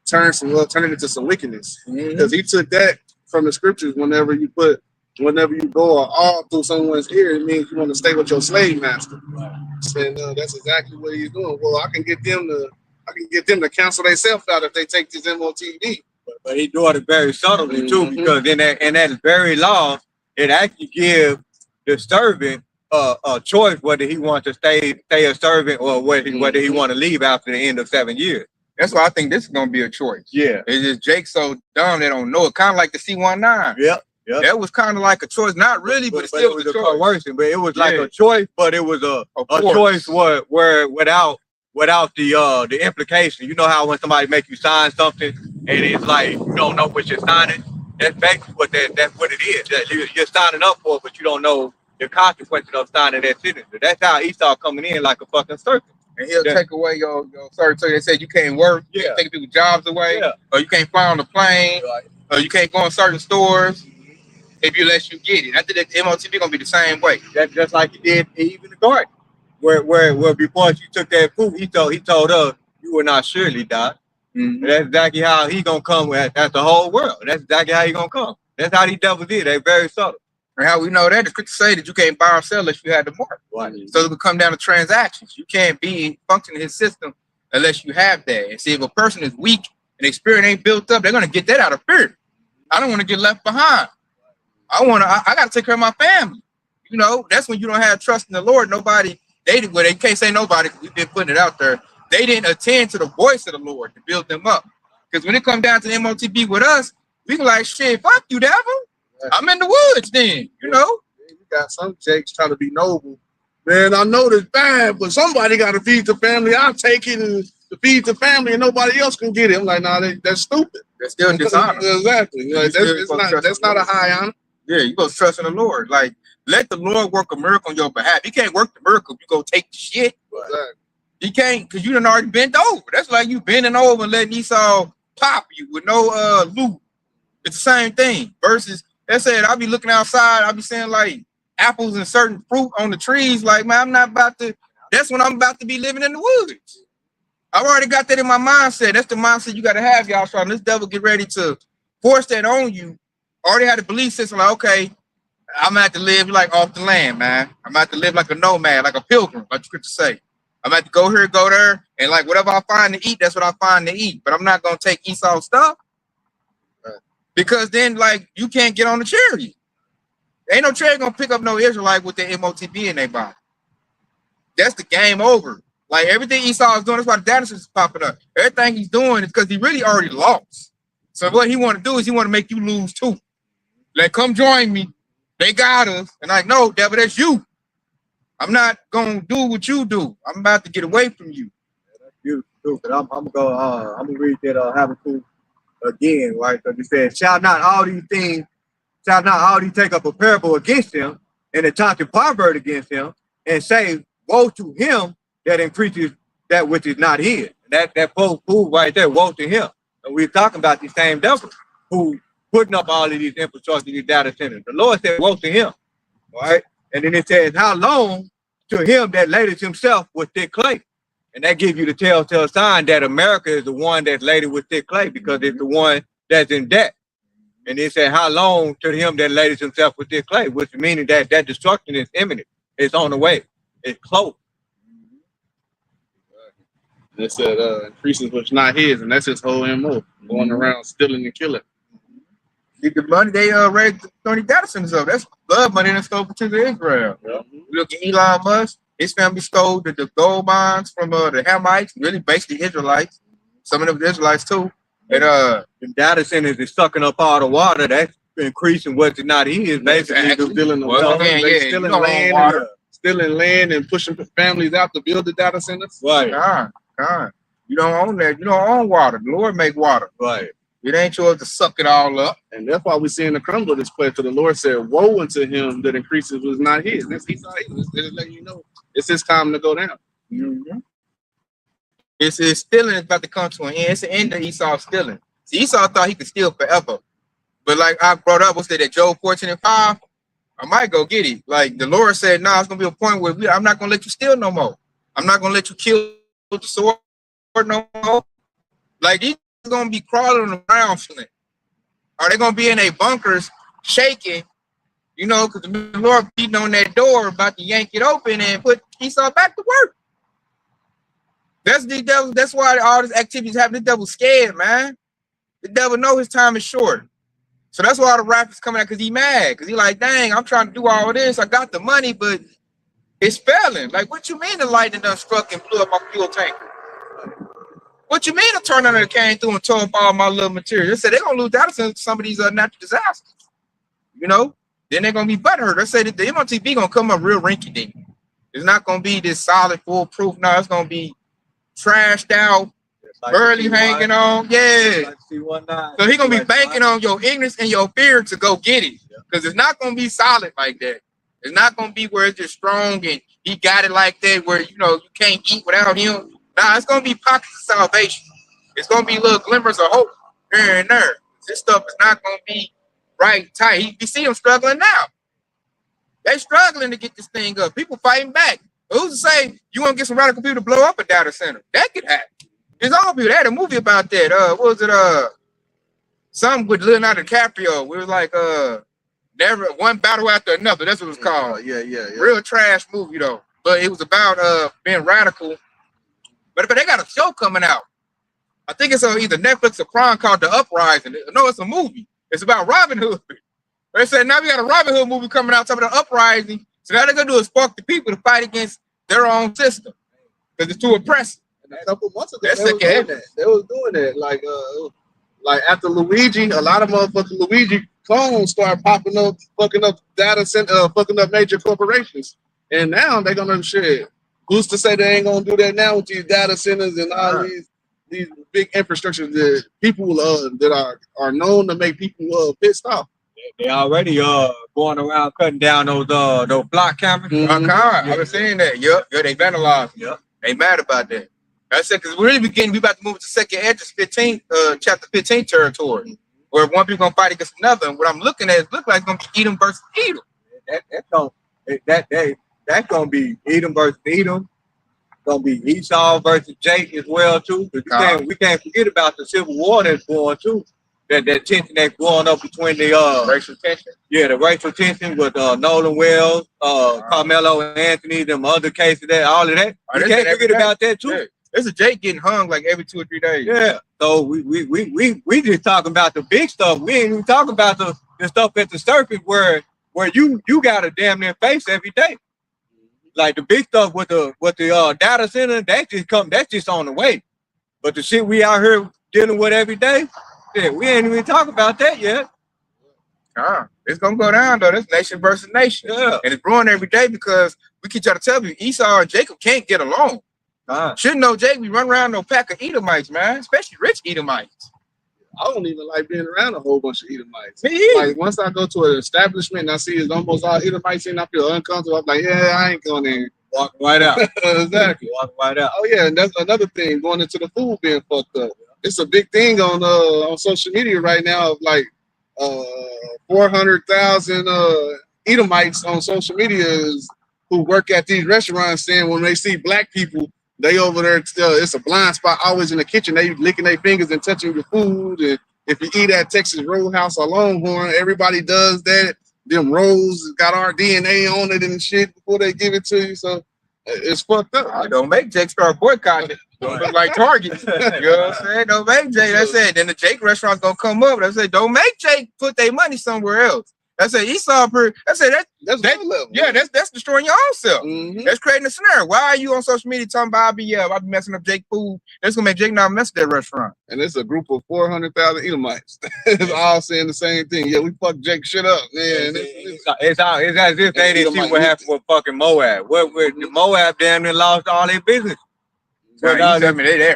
turn it into some wickedness. Because he took that from the scriptures. Whenever you go all through someone's ear, it means you want to stay with your slave master. And that's exactly what he's doing. Well, I can get them to cancel themselves out if they take this MOTD. But he doing it very subtly too, because in that very law, it actually gives the servant a choice whether he wants to stay a servant or whether he want to leave after the end of 7 years. That's why I think this is gonna be a choice. Yeah, it's just Jake so dumb they don't know it. Kind of like the C-19. Yeah. That was kind of like a choice, not really, but it still was a choice. Coercion, but it was like a choice, but it was a choice where without the implication. You know how when somebody make you sign something and it's like you don't know what you're signing. That's basically that's what it is. You're signing up for it, but you don't know the consequences of signing that signature. That's how Esau coming in like a fucking serpent. And he'll take away your certain. So they said you can't work, you can't take people's jobs away, or you can't fly on the plane, or you can't go in certain stores if you let you get it. I think that MOTB gonna be the same way. That's just like he did even in the garden, where before you took that food, he told us you will not surely die. That's exactly how he gonna come. That's the whole world. That's exactly how he gonna come. That's how these devils did. They very subtle. And how we know that? The scriptures say that you can't buy or sell unless you had the mark. Right. So it will come down to transactions. You can't be functioning in his system unless you have that. And see, if a person is weak and their spirit ain't built up, they're gonna get that out of fear. I don't want to get left behind. I got to take care of my family. You know, that's when you don't have trust in the Lord. Nobody, they can't say nobody, we've been putting it out there. They didn't attend to the voice of the Lord to build them up. Because when it comes down to the MOTB with us, we can like, shit, fuck you, devil. I'm in the woods then, you know? You got some jakes trying to be noble. Man, I know this bad, but somebody got to feed the family. I'll take it to feed the family and nobody else can get it. I'm like, nah, that's stupid. That's still dishonor. Exactly. Like, that's not a high honor. Yeah, you go trust in the Lord. Like, let the Lord work a miracle on your behalf. He can't work the miracle if you go take the shit. Exactly. He can't, because you done already bent over. That's like you bending over and letting Esau pop you with no loot. It's the same thing. Versus, that said, I'll be looking outside, I'll be seeing like apples and certain fruit on the trees. Like, man, I'm not about to, that's when I'm about to be living in the woods. I've already got that in my mindset. That's the mindset you got to have, y'all. So this devil get ready to force that on you. Already had a belief system like, okay, I'm gonna have to live like off the land, man. I'm gonna have to live like a nomad, like a pilgrim, like the scripture say. I'm gonna have to go here, go there, and like whatever I find to eat, that's what I find to eat. But I'm not gonna take Esau's stuff because then like you can't get on the chariot. Ain't no chariot gonna pick up no Israelite with the MOTB in their body. That's the game over. Like everything Esau is doing, that's why the data is popping up. Everything he's doing is because he really already lost. So what he want to do is he want to make you lose too. Like, come join me. They got us. And like, no, devil, that's you. I'm not gonna do what you do. I'm about to get away from you. Yeah, that's beautiful too. But I'm gonna read that Habakkuk again, right? So you said, shall not all these take up a parable against him, and a taunting proverb against him, and say, woe to him that increases that which is not his. That post prove right there, woe to him. And we're talking about the same devil who putting up all of these infrastructure, these data centers. The Lord said, woe to him. All right. And then it says, how long to him that ladeth himself with thick clay? And that gives you the telltale sign that America is the one that's laden with thick clay because it's the one that's in debt. And it said, how long to him that ladeth himself with thick clay, which meaning that destruction is imminent. It's on the way. It's close. It said increases what's not his, and that's his whole MO, going around stealing and killing. The money they raised 30 data centers up. That's blood money that stole to Israel. Yeah. Look at Elon Musk. His family stole the gold mines from the Hamites, really basically Israelites. Some of them Israelites too. And the data centers is sucking up all the water. That's increasing what's not his. Basically, Exactly. Stealing the Well, water, again, they stealing land and pushing families out to build the data centers. Right. God. You don't own that. You don't own water. The Lord make water. Right. It ain't yours to suck it all up. And that's why we're seeing the crumble of this place. So the Lord said, woe unto him that increases was not his. It's letting you know it's his time to go down. Mm-hmm. It's stealing is about to come to an end. It's the end of Esau stealing. See, Esau thought he could steal forever. But like I brought up, what's that Job 14:5? I might go get it. Like the Lord said, no, it's gonna be a point where I'm not gonna let you steal no more. I'm not gonna let you kill the sword no more. Like these are gonna be crawling on the ground feeling. Are they gonna be in their bunkers shaking? You know, because the Lord beating on that door, about to yank it open and put Esau back to work. That's the devil. That's why all this activities happen. The devil's scared, man. The devil know his time is short. So that's why all the rappers coming out because he mad. Because he like, dang, I'm trying to do all this. I got the money, but it's failing. Like, what you mean the lightning done struck and blew up my fuel tanker? What you mean a tornado came through and tore up all my little material? They said they're going to lose data centers to some of these natural disasters. You know? Then they're going to be butthurt. They say that the MOTB going to come up real rinky-dinky. It's not going to be this solid, foolproof. No, it's going to be trashed out, like barely hanging on. Yeah. Like so he gonna be banking on your ignorance and your fear to go get it. Because it's not gonna be solid like that. It's not gonna be where it's just strong and he got it like that where you know you can't eat without him. Nah, it's gonna be pockets of salvation. It's gonna be little glimmers of hope here and there. This stuff is not gonna be right tight. You see them struggling now. They struggling to get this thing up. People fighting back. Who's to say you want to get some radical people to blow up a data center? That could happen. There's all people. They had a movie about that. What was it? Something with Leonardo DiCaprio. We was like never one battle after another. That's what it was called. Yeah. Real trash movie though. But it was about being radical. But they got a show coming out. I think it's on either Netflix or Prime called The Uprising. No, it's a movie. It's about Robin Hood. They said now we got a Robin Hood movie coming out, talking about the uprising. So now they're gonna do is spark the people to fight against their own system because it's too oppressive. And a couple months ago, That's they was the doing that. They was doing that. Like after Luigi, a lot of motherfucking Luigi clones start popping up, fucking up data center, fucking up major corporations. And now they're gonna shit. Who's to say they ain't gonna do that now with these data centers and all these big infrastructures that people that are known to make people pissed off. They already going around cutting down those block cameras. I've been seeing that. Yep, they vandalized. Yep, they mad about that. That's it, because we're really beginning. We about to move to second Edges 15, chapter 15 territory, where one people gonna fight against another. And what I'm looking at is look like it's gonna be Edom versus Edom. That's gonna be Edom versus Edom. Gonna be Esau versus Jake as well too. We can't forget about the civil war that's going too. That tension that's going up between the Racial tension. Yeah, the racial tension with Nolan Wells, Carmelo Anthony, them other cases, that all of that. We can't forget about that too. Yeah. There's a Jake getting hung like every 2 or 3 days. Yeah. So we just talking about the big stuff. We ain't even talking about the stuff at the surface where you got to damn near face every day. Like the big stuff with the data center, that's just on the way. But the shit we out here dealing with every day, yeah, we ain't even talking about that yet. It's gonna go down though. That's nation versus nation. Yeah. And it's growing every day because we keep trying to tell you Esau and Jacob can't get along. Shouldn't know Jacob be run around no pack of Edomites, man, especially rich Edomites. I don't even like being around a whole bunch of Edomites. Me either. Like once I go to an establishment and I see it's almost all Edomites and I feel uncomfortable, I'm like, yeah, I ain't going in. Walking right out. Exactly. Walking right out. Oh yeah, and that's another thing, going into the food being fucked up. It's a big thing on social media right now of like 400,000 Edomites on social media who work at these restaurants saying when they see black people, they over there still, it's a blind spot always in the kitchen. They licking their fingers and touching your food. And if you eat at Texas Roadhouse or Longhorn, everybody does that. Them rolls got our DNA on it and shit before they give it to you. So it's fucked up. Don't make Jake start boycotting it. Don't look like Target. You know what I'm saying? Don't make Jake. That's it. Then the Jake restaurant's gonna come up. That's it. Don't make Jake put their money somewhere else. That's it. Esau. That's it. That's level. Yeah, that's destroying your own self. Mm-hmm. That's creating a scenario. Why are you on social media talking about I'll be messing up Jake food? That's gonna make Jake not mess with that restaurant. And it's a group of 400,000 Edomites. It's all saying the same thing. Yeah, we fucked Jake shit up. Man, it's as if they didn't see what happened with fucking Moab. The Moab damn near lost all their business. So they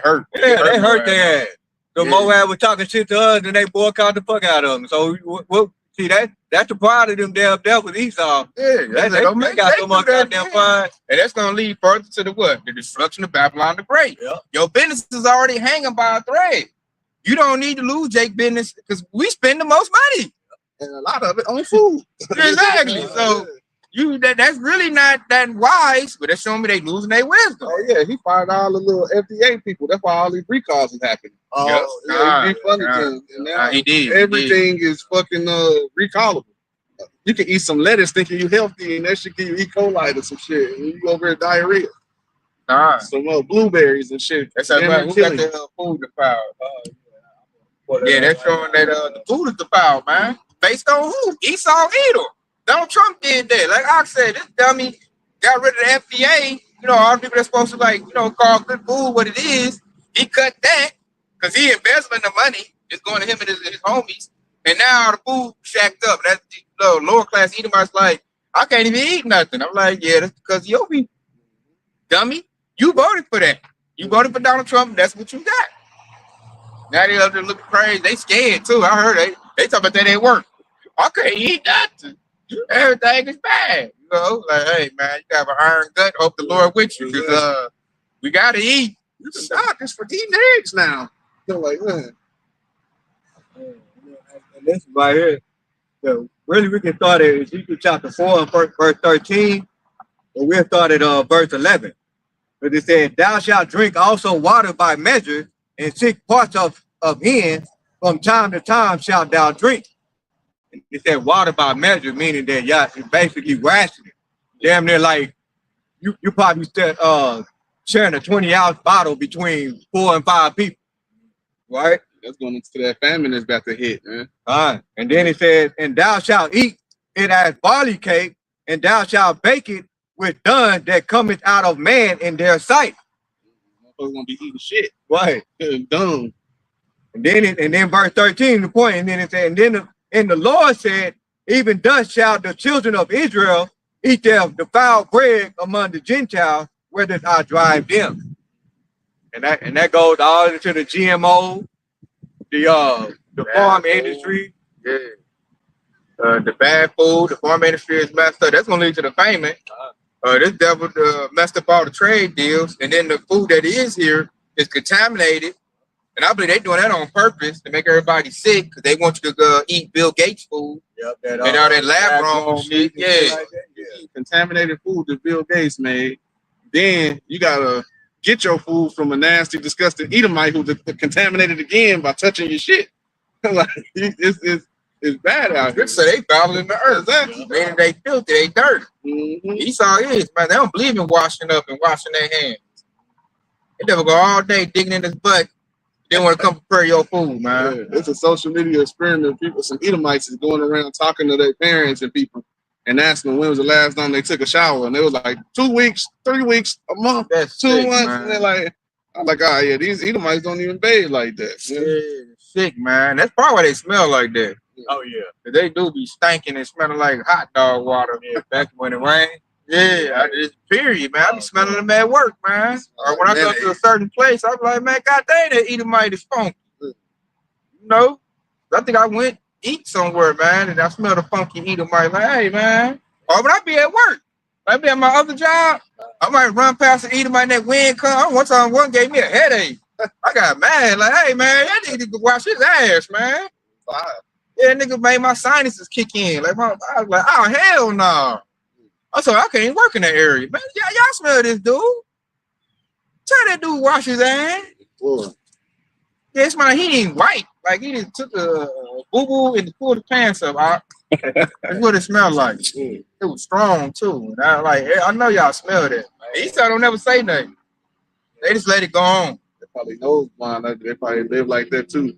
hurt. Yeah, they hurt their ass. So Moab was talking shit to us and they boycott the fuck out of them. So see that's the part of them damn dealt with Esau. Yeah, they got so much goddamn fun. And that's gonna lead further to the what? The destruction of Babylon the Great. Yep. Your business is already hanging by a thread. You don't need to lose Jake business because we spend the most money. And a lot of it on food. Exactly. So that's really not that wise, but that's showing me they losing their wisdom. Oh yeah, he fired all the little FDA people. That's why all these recalls is happening. Oh yeah, he be funny to him. And now he did. Everything is fucking recallable. You can eat some lettuce thinking you healthy, and that should give you E. coli or some shit, and you go over there diarrhea. Some blueberries and shit. That's how who got the food defiled. Yeah, that's showing that the food is defiled, man. Based on who? Esau Edom. Donald Trump did that. Like I said, this dummy got rid of the FDA. You know, all the people that's supposed to call good food what it is. He cut that because he embezzling the money. It's going to him and his homies. And now the food shacked up. That's the lower class Edomites like, I can't even eat nothing. I'm like, yeah, that's because of your people. Dummy, you voted for that. You voted for Donald Trump. That's what you got. Now they up there looking crazy. They scared too. I heard they talk about that ain't work. I can't eat nothing. Everything is bad. You know, like, hey man, you have an iron gut. Hope the Lord with you, because we gotta eat. You can stop this for eating eggs now. So like, man. And this right here, so really we can start at Ezekiel chapter 4 and verse 13, but we'll start at verse 11. But it said, "Thou shalt drink also water by measure, and 6 parts of hin from time to time shalt thou drink." It said water by measure, meaning that you basically rationing. Damn near like you probably sharing a 20-ounce bottle between 4 and 5 people, right? That's going into that famine that's about to hit, man. And then it says, and thou shalt eat it as barley cake, and thou shalt bake it with dung that cometh out of man in their sight. Motherfuckers gonna be eating shit. Right. Dung. And then verse 13, the point, and then it said, and the Lord said, even thus shall the children of Israel eat their defiled bread among the Gentiles, whether I drive them. And that goes all into the GMO, the farm industry. Yeah. The bad food, the farm industry is messed up. That's gonna lead to the famine. This devil messed up all the trade deals, and then the food that is here is contaminated. And I believe they're doing that on purpose to make everybody sick because they want you to eat Bill Gates food. Yep, and all that lab grown shit. Yeah. Like contaminated food that Bill Gates made. Then you gotta get your food from a nasty, disgusting Edomite who contaminated again by touching your shit. Like it's bad out here. So they battling the earth. Exactly. Meaning they filthy, they dirty. Mm-hmm. Esau is, man. They don't believe in washing up and washing their hands. They never go all day digging in his butt. They want to come prepare your food, man. Yeah, it's a social media experiment. People, some Edomites is going around talking to their parents and people and asking them when was the last time they took a shower. And they was like 2 weeks, 3 weeks, a month, That's 2 sick, months. man. And they're like, I'm like, oh yeah, these Edomites don't even bathe like that. Yeah, sick, man. That's probably why they smell like that. Oh yeah. They do be stinking and smelling like hot dog water. Yeah, back when it rained. Yeah, it's period, man. I be smelling them at work, man. Or when I go to a certain place, I'm like, man, god dang, that Edomite is funky. You know? I think I went eat somewhere, man, and I smell the funky Edomite. Like, hey, man. Or when I be at work, I be at my other job, I might run past the Edomite and that wind come. One time, one gave me a headache. I got mad. Like, hey, man, that nigga could wash his ass, man. Yeah, nigga made my sinuses kick in. Like, I was like, oh, hell no. I said, I can't even work in that area. Man, y'all smell this dude. Tell that dude wash his ass. Whoa. Yeah, it's my, he ain't white. Like, he just took a boo-boo and pulled the pants up. That's what it smelled like. It was strong, too. And I know y'all smell that. Esau don't never say nothing. They just let it go on. They probably nose blind. They probably live like that, too.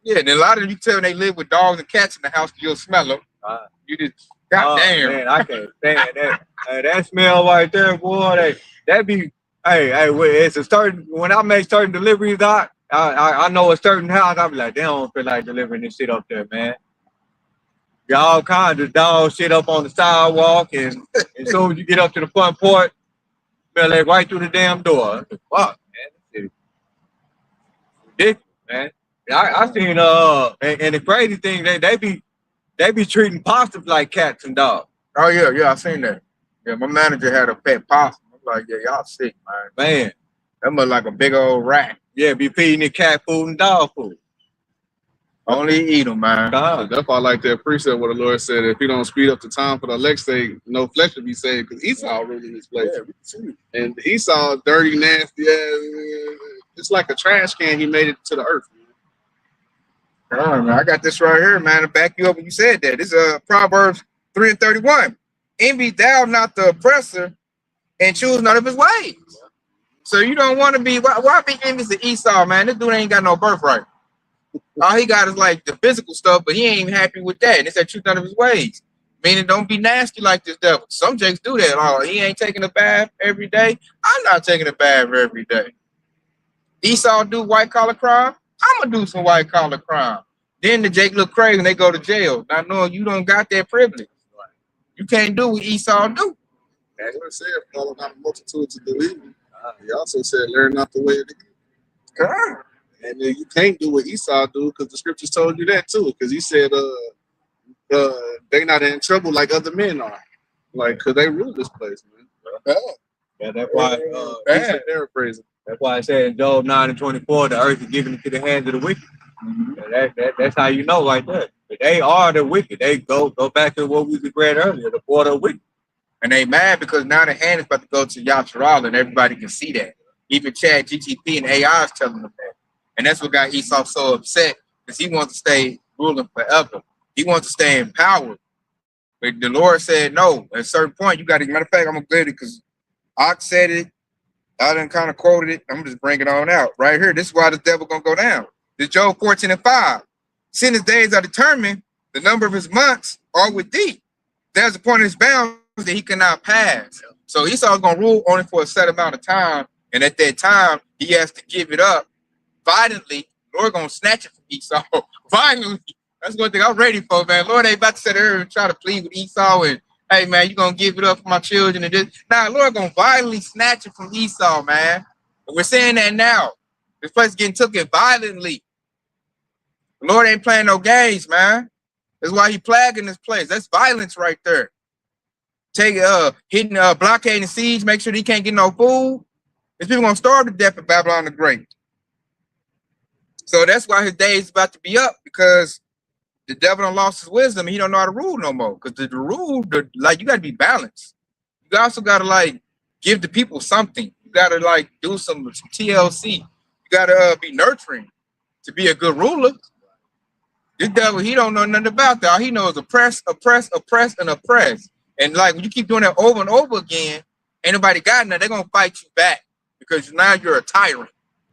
Yeah, and a lot of them, you tell them they live with dogs and cats in the house, you'll smell them. You just, goddamn. Man, I can't stand that. Hey, that smell right there, boy. That be, it's a certain, when I make certain deliveries, I know a certain house, I'll be like, they don't feel like delivering this shit up there, man. Got all kinds of dog shit up on the sidewalk, and as soon as you get up to the front porch, smell like right through the damn door. Fuck, man. Ridiculous, man. I seen and the crazy thing they be treating possums like cats and dogs. Oh yeah, I seen that. Yeah, my manager had a pet possum. I'm like, yeah, y'all sick, man. Man, that must like a big old rat. Yeah, be feeding it cat food and dog food. Only eat them, man. That's why I like that precept where the Lord said, if he don't speed up the time for the elect's sake, no flesh will be saved, because Esau ruling this place. Yeah, and Esau, dirty, nasty ass, it's like a trash can. He made it to the earth. Man, I got this right here, man, to back you up when you said that. This is Proverbs 3:31. Envy thou not the oppressor, and choose none of his ways. So you don't want to be, why be envious to Esau, man? This dude ain't got no birthright. All he got is like the physical stuff, but he ain't even happy with that. And it's that choose none of his ways. Meaning don't be nasty like this devil. Some jakes do that. Oh, he ain't taking a bath every day. I'm not taking a bath every day. Esau do white collar crime. I'm gonna do some white collar crime. Then the Jake look crazy and they go to jail. Not knowing you don't got that privilege. You can't do what Esau do. That's what it said, follow not a multitude to believe me. He also said, learn not the way of the good. And then you can't do what Esau do, because the scriptures told you that too. Because he said they not in trouble like other men are. Like, because they rule this place, man. Yeah, that's why paraphrasing. That's why I said in Job 9:24, the earth is given into the hands of the wicked. That's how you know right there. But they are the wicked. They go back to what we read earlier, the border of wicked. And they mad because now the hand is about to go to Yasharal and everybody can see that. Even Chad, GTP, and AI is telling them that. And that's what got Esau so upset, because he wants to stay ruling forever. He wants to stay in power. But the Lord said no. At a certain point, you got to, matter of fact, I'm going to get it because Ox said it. I done kind of quoted it. I'm just bringing it on out. Right here, this is why the devil going to go down. The Job 14:5. Since his days are determined, the number of his months are with thee. There's a point in his bounds that he cannot pass. So Esau's gonna rule only for a set amount of time, and at that time he has to give it up violently. Lord gonna snatch it from Esau violently. That's one thing I'm ready for, man. Lord ain't about to sit there and try to plead with Esau and, hey man, you gonna give it up for my children and this. Nah, Lord gonna violently snatch it from Esau, man. And we're saying that now. This place is getting taken violently. The Lord ain't playing no games, man. That's why he plaguing this place. That's violence right there. Hitting blockading siege, make sure he can't get no food. These people gonna starve to death in Babylon the Great. So that's why his day is about to be up, because the devil done lost his wisdom and he don't know how to rule no more. Because the rule, like, you gotta be balanced. You also gotta like give the people something. You gotta like do some TLC. You gotta be nurturing to be a good ruler. This devil, he don't know nothing about that. All he knows is oppress, oppress, oppress, and oppress. And like when you keep doing that over and over again, ain't nobody got nothing. They're gonna fight you back because now you're a tyrant.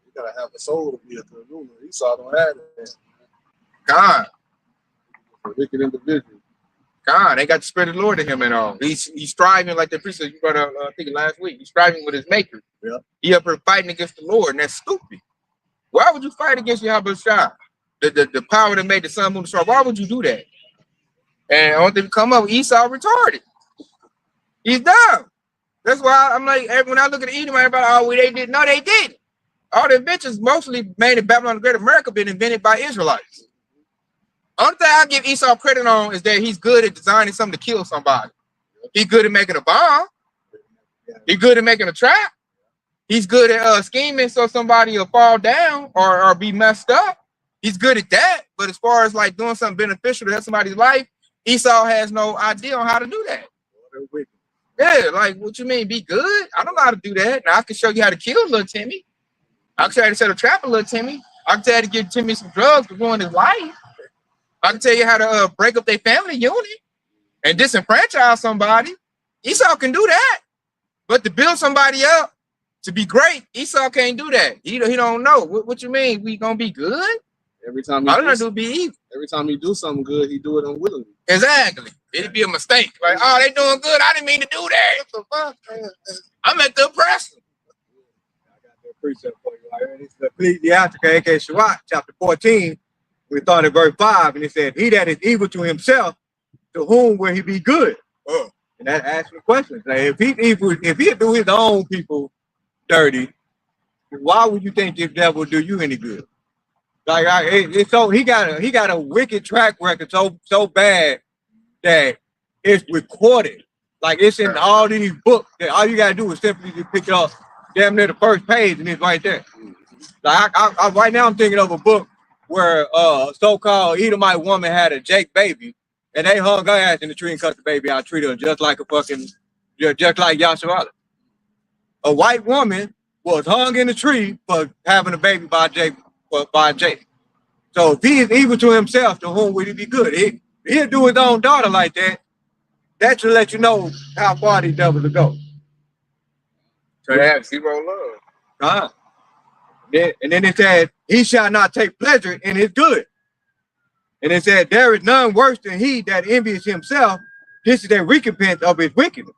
You gotta have a soul to be a good ruler. Esau don't have it. God, A wicked individual. God, they got the spirit of the Lord in him and all. He's striving, like the priest you brought up, I think last week. He's striving with his maker. Yeah. He up here fighting against the Lord, and that's stupid. Why would you fight against Yahweh Shai? The power that made the sun, moon, and stars. Why would you do that? And I want them to come up, Esau retarded. He's dumb. That's why I'm like, when I look at the Edom, everybody, oh, they did. No, they didn't. All the inventions mostly made in Babylon the Great America been invented by Israelites. Only thing I give Esau credit on is that he's good at designing something to kill somebody. He's good at making a bomb. He's good at making a trap. He's good at scheming so somebody will fall down or be messed up. He's good at that. But as far as like doing something beneficial to help somebody's life, Esau has no idea on how to do that. Yeah, like, what you mean, be good? I don't know how to do that. Now, I can show you how to kill little Timmy. I can show you how to set a trap for little Timmy. I can tell you how to give Timmy some drugs to ruin his life. I can tell you how to break up their family unit and disenfranchise somebody. Esau can do that. But to build somebody up to be great, Esau can't do that. He don't know. What you mean? We gonna be good? Every time I don't do be evil. Every time he do something good, he do it unwillingly. Exactly. It'd be a mistake. Like, oh, they doing good. I didn't mean to do that. What the fuck? I'm at the oppressor. I got that precept for you. Right? It's Ecclesiasticus, aka Shabbat, chapter 14. We started verse 5, and it said, "He that is evil to himself, to whom will he be good?" And that asks the question. Like, if he's evil, if he do his own people dirty, why would you think this devil will do you any good? Like, it's so he got a wicked track record so bad that it's recorded. Like, it's in all these books. That all you gotta do is simply just pick it up, damn near the first page, and it's right there. Like, I right now I'm thinking of a book where a so-called Edomite woman had a Jake baby, and they hung her ass in the tree and cut the baby out, treated her just like a fucking, just like Yasharala. A white woman was hung in the tree for having a baby by Jake. So if he is evil to himself, to whom would he be good? He'll do his own daughter like that. That should let you know how far these devils will go. So they have zero love. And then it said, he shall not take pleasure in his good. And it said, there is none worse than he that envies himself. This is a recompense of his wickedness.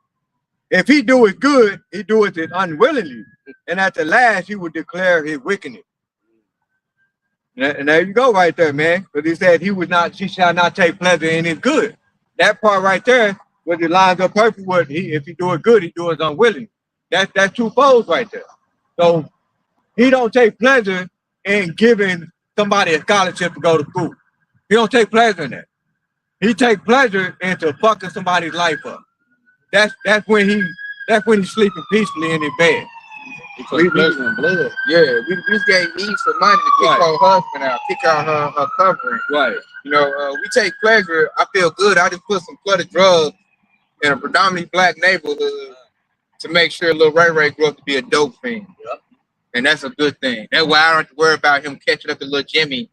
If he doeth good, he doeth it unwillingly. And at the last, he will declare his wickedness. And there you go right there, man. Because he said he shall not take pleasure in his good. That part right there, where it lines up perfect with if he do it good, he do it unwillingly. That's two folds right there. So he don't take pleasure in giving somebody a scholarship to go to school. He don't take pleasure in that. He take pleasure into fucking somebody's life up. That's when he's sleeping peacefully in his bed. We pleasure in blood. Yeah, we just gave Eve some money to kick her husband out, kick out her covering. Right. You know, we take pleasure. I feel good. I just put some flooded drugs in a predominantly black neighborhood to make sure little Ray Ray grew up to be a dope fiend. Yep. And that's a good thing. That's why I don't have to worry about him catching up to little Jimmy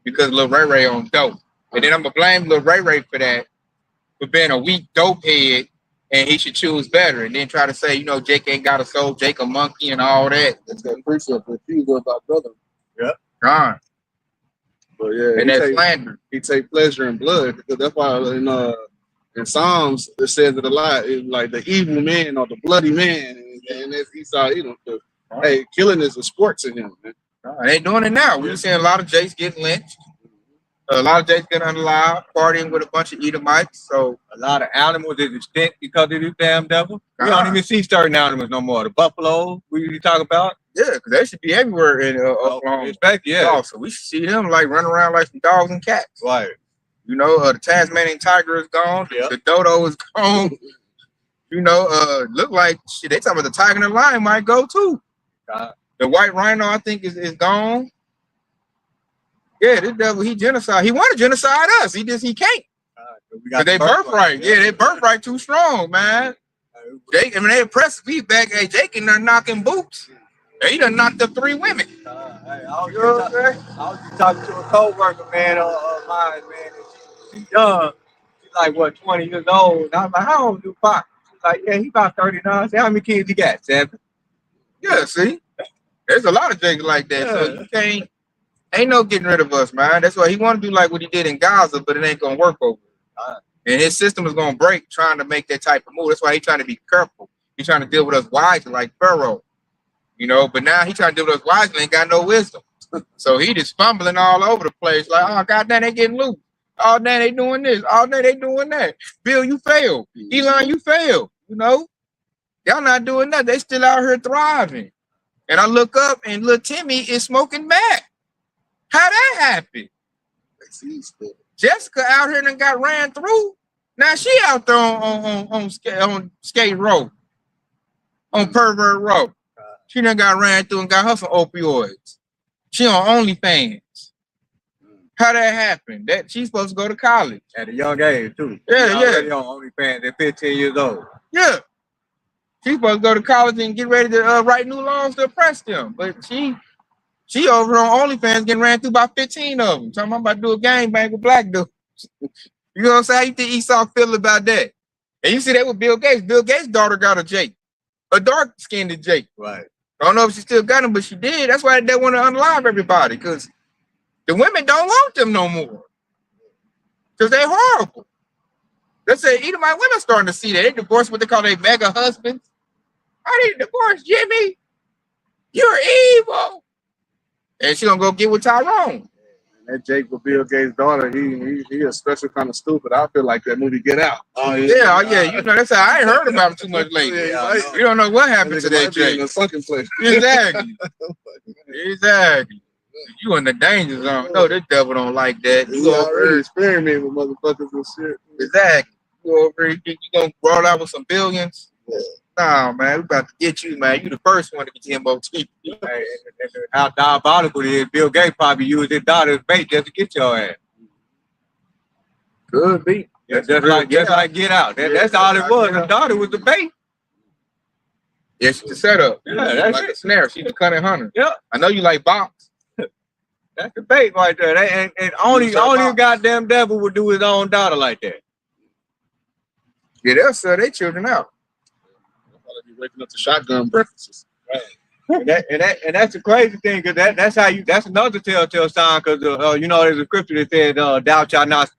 because little Ray Ray on dope. And then I'm gonna blame little Ray Ray for that, for being a weak dope head, and he should choose better. And then try to say, you know, Jake ain't got a soul, Jake a monkey and all that. That's that precept that you go about brother. Yep. God. But yeah, And that's slander. he take pleasure in blood because that's why in Psalms it says it a lot. It's like the evil man or the bloody man, and that's Esau. Hey, killing is a sport to him, man. They doing it now. We're seeing a lot of Jakes getting lynched. A lot of Jakes getting unalive, partying with a bunch of Edomites. So a lot of animals is extinct because of this damn devil. We don't even see certain animals no more. The buffalo we usually talk about. Yeah, because they should be everywhere in Oklahoma. Yeah. So we should see them like running around like some dogs and cats. Right. The Tasmanian tiger is gone. Yep. The dodo is gone. Look like shit. They talking about the tiger and the lion might go too. The white rhino, I think, is gone. Yeah, this devil, he genocide. He want to genocide us. He can't. Because they birthright. Yeah, they birthright too strong, man. They oppress feedback. Hey, Jake in there knocking boots. He done knocked up 3 women. I was just talking to a co-worker, man, of mine, man. She's young. She's like, 20 years old. And I was like, how old is Pop? She's like, yeah, he about 39. I said, how many kids he got? 7? Yeah, see? There's a lot of Jakes like that. Yeah. So you ain't no getting rid of us, man. That's why he want to do like what he did in Gaza, but it ain't going to work over. And his system is going to break trying to make that type of move. That's why he's trying to be careful. He's trying to deal with us wisely like Pharaoh. But now he's trying to deal with us wisely and ain't got no wisdom. So he just fumbling all over the place like, oh, goddamn, they getting loose. Oh, damn, they doing this. Oh, damn, they doing that. Bill, you failed. Elon, you failed. Y'all not doing that. They still out here thriving. And I look up and little Timmy is smoking back. How that happened? Jessica out here and got ran through. Now she out there on skate road, on pervert road. She done got ran through and got her some opioids. She on OnlyFans. How that happened? That she's supposed to go to college at a young age too. Yeah. Already on OnlyFans at 15 years old. Yeah. She's supposed to go to college and get ready to write new laws to oppress them. But she over on OnlyFans getting ran through by 15 of them. Talking about to do a gangbang with black dudes. You know what I'm saying? How you think Esau feel about that? And you see that with Bill Gates. Bill Gates' daughter got a Jake. A dark-skinned Jake. Right. I don't know if she still got him, but she did. That's why they want to unalive everybody, because the women don't want them no more. Because they're horrible. Let's say Edomite women starting to see that. They divorce what they call their mega husbands. I need a divorce, Jimmy. You're evil. And she gonna go get with Tyrone. That Jake with Bill Gates' daughter, he a special kind of stupid. I feel like that movie Get Out. Oh yeah. That's how I ain't heard about him too much lately. You don't know what happened to that Jake. In a fucking place. Exactly. You in the danger zone. No, this devil don't like that. You already experiment with motherfuckers and shit. Exactly. You gonna roll out with some billions? Yeah. Nah, man, we about to get you, man. You the first one to get MOT. How diabolical it is. Bill Gates probably used his daughter as bait just to get your ass. Could be. Yeah, just like Get Out. That's all it was. His daughter was the bait. Yeah, she's the setup. Yeah, that's like a snare. She's the cunning hunter. Yeah. I know you like box. That's the bait right there. And only goddamn devil would do his own daughter like that. Yeah, they'll sell their children out. Be waking up to shotgun breakfasts. Right. and that's the crazy thing, because that's another telltale sign, because there's a scripture that says thou shalt not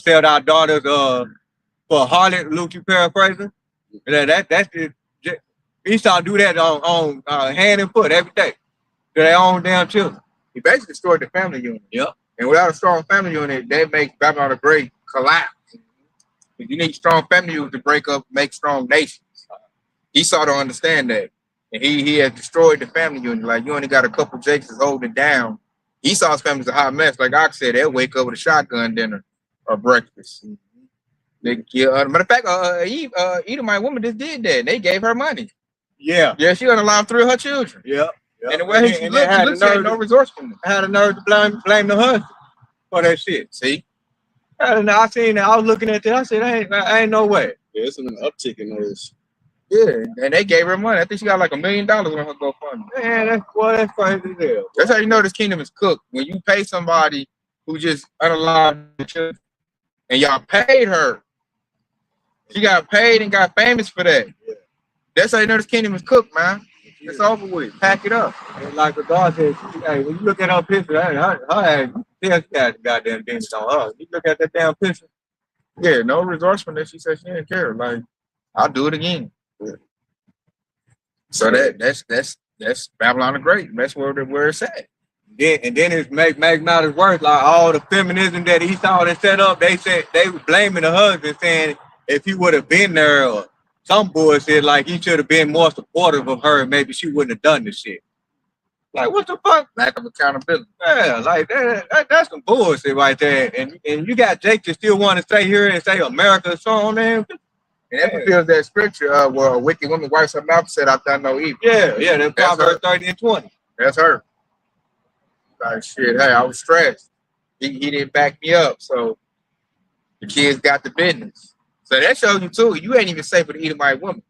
sell thy daughters for a harlot. Luke, you paraphrasing? That's the Esau do that on hand and foot every day to their own damn children. He basically destroyed the family unit. Yep. And without a strong family unit, that makes Babylon the Great collapse. You need strong family units to break up, make strong nations. Esau don't understand that. And he has destroyed the family unit. Like, you only got a couple Jakes that's holding down. Esau's family's a hot mess. Like I said, they'll wake up with a shotgun dinner or breakfast. They kill. Matter of fact, Edomite woman just did that. They gave her money. Yeah. Yeah, she unalive 3 of her children. Yeah. And the way she looks had no resourcefulness. I had a nerve to blame the husband for that shit. See? I seen that. I was looking at that. I said, ain't no way. Yeah, it's an uptick in those. Yeah, and they gave her money. I think she got like $1 million on her GoFundMe. Man, that's crazy as hell. That's how you know this kingdom is cooked. When you pay somebody who just unalived the children, and y'all paid her. She got paid and got famous for that. Yeah. That's how you know this kingdom is cooked, man. It's over with. Pack it up. And like the God said, hey, when you look at her picture, her ass Still got the goddamn demons on her. You look at that damn picture. Yeah, no resourcefulness. That she said she didn't care. Like, I'll do it again. Yeah. So that's Babylon the Great. That's where it's at. And then it make matters worse. Like all the feminism that Esau had set up, they said they were blaming the husband, saying if he would have been there or some bullshit, like he should have been more supportive of her, maybe she wouldn't have done this shit. Like what the fuck? Lack of accountability. Yeah, like that's some bullshit right there. And you got Jake that still want to stay here and say America song, man. And that fulfills that scripture, where a wicked woman wipes her mouth and said, I've done no evil. Yeah, that's Proverbs 30 and 20. That's her. Like, shit, hey, I was stressed. He didn't back me up, so the kids got the business. So that shows you, too, you ain't even safe for the Edomite woman.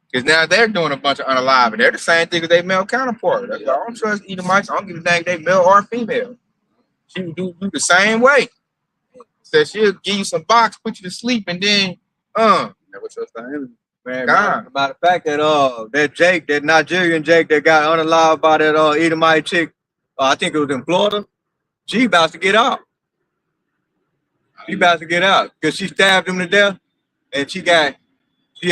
Because now they're doing a bunch of unalive, they're the same thing as their male counterpart. That's why I don't trust Edomites. I don't give a dang if they male or female. She would do the same way. So she'll give you some box, put you to sleep, and then What's your thing? Man, matter of fact that Jake, that Nigerian Jake that got unalive by that Edomite chick, I think it was in Florida. She about to get out. She about to get out because she stabbed him to death, and she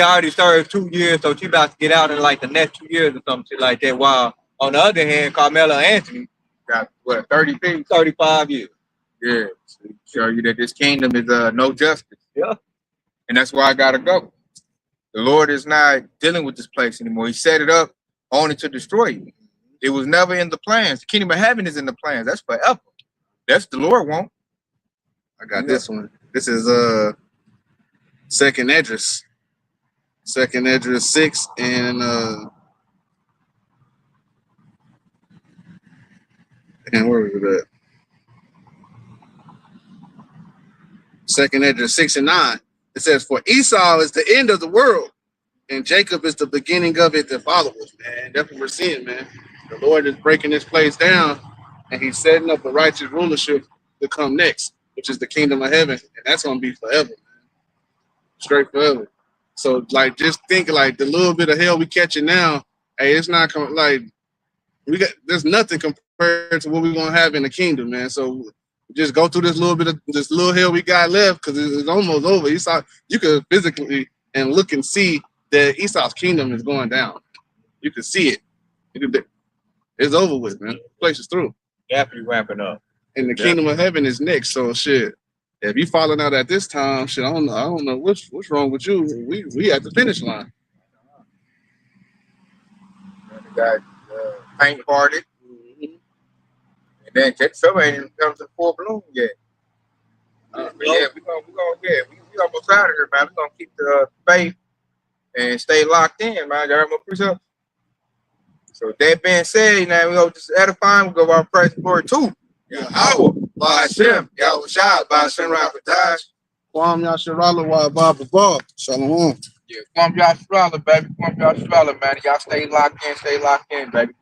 already served 2 years, so she about to get out in like the next 2 years or something like that. While on the other hand, Carmela Anthony got what 35 years. Yeah, so show you that this kingdom is no justice. Yeah. And that's why I gotta go. The Lord is not dealing with this place anymore. He set it up only to destroy you. It was never in the plans. The kingdom of heaven is in the plans. That's forever. That's the Lord won't. I got this one. This is Second Esdras. Second Esdras 6 and where was it at? Second Esdras 6 and 9. It says, for Esau is the end of the world, and Jacob is the beginning of it that follows, man. That's what we're seeing, man. The Lord is breaking this place down, and he's setting up a righteous rulership to come next, which is the kingdom of heaven, and that's going to be forever, man. Straight forever. So, like, just think, like, the little bit of hell we catching now, hey, it's not, like, there's nothing compared to what we're going to have in the kingdom, man. So, just go through this little hell we got left because it's almost over. Esau, you could physically and look and see that Esau's kingdom is going down. You can see it. It's over with, man. The place is through. Definitely ramping up. And the kingdom of heaven is next. So shit. If you falling out at this time, shit, I don't know what's wrong with you. We at the finish line. You got faint-hearted. Then some ain't even come to the full bloom yet. Yeah, we almost out of here, man. We're gonna keep the faith and stay locked in, man. Y'all my precept. So that being said, now we go just edifying, we go our praise and glory too. Yeah, our by Hashem, Yahweh Shai, by Hashem Rakadash. Kwam Yasharala wa Baba. Shalom. Yeah, Kwam Yasharala, baby. Kwam Yasharala, man. Y'all stay locked in, baby.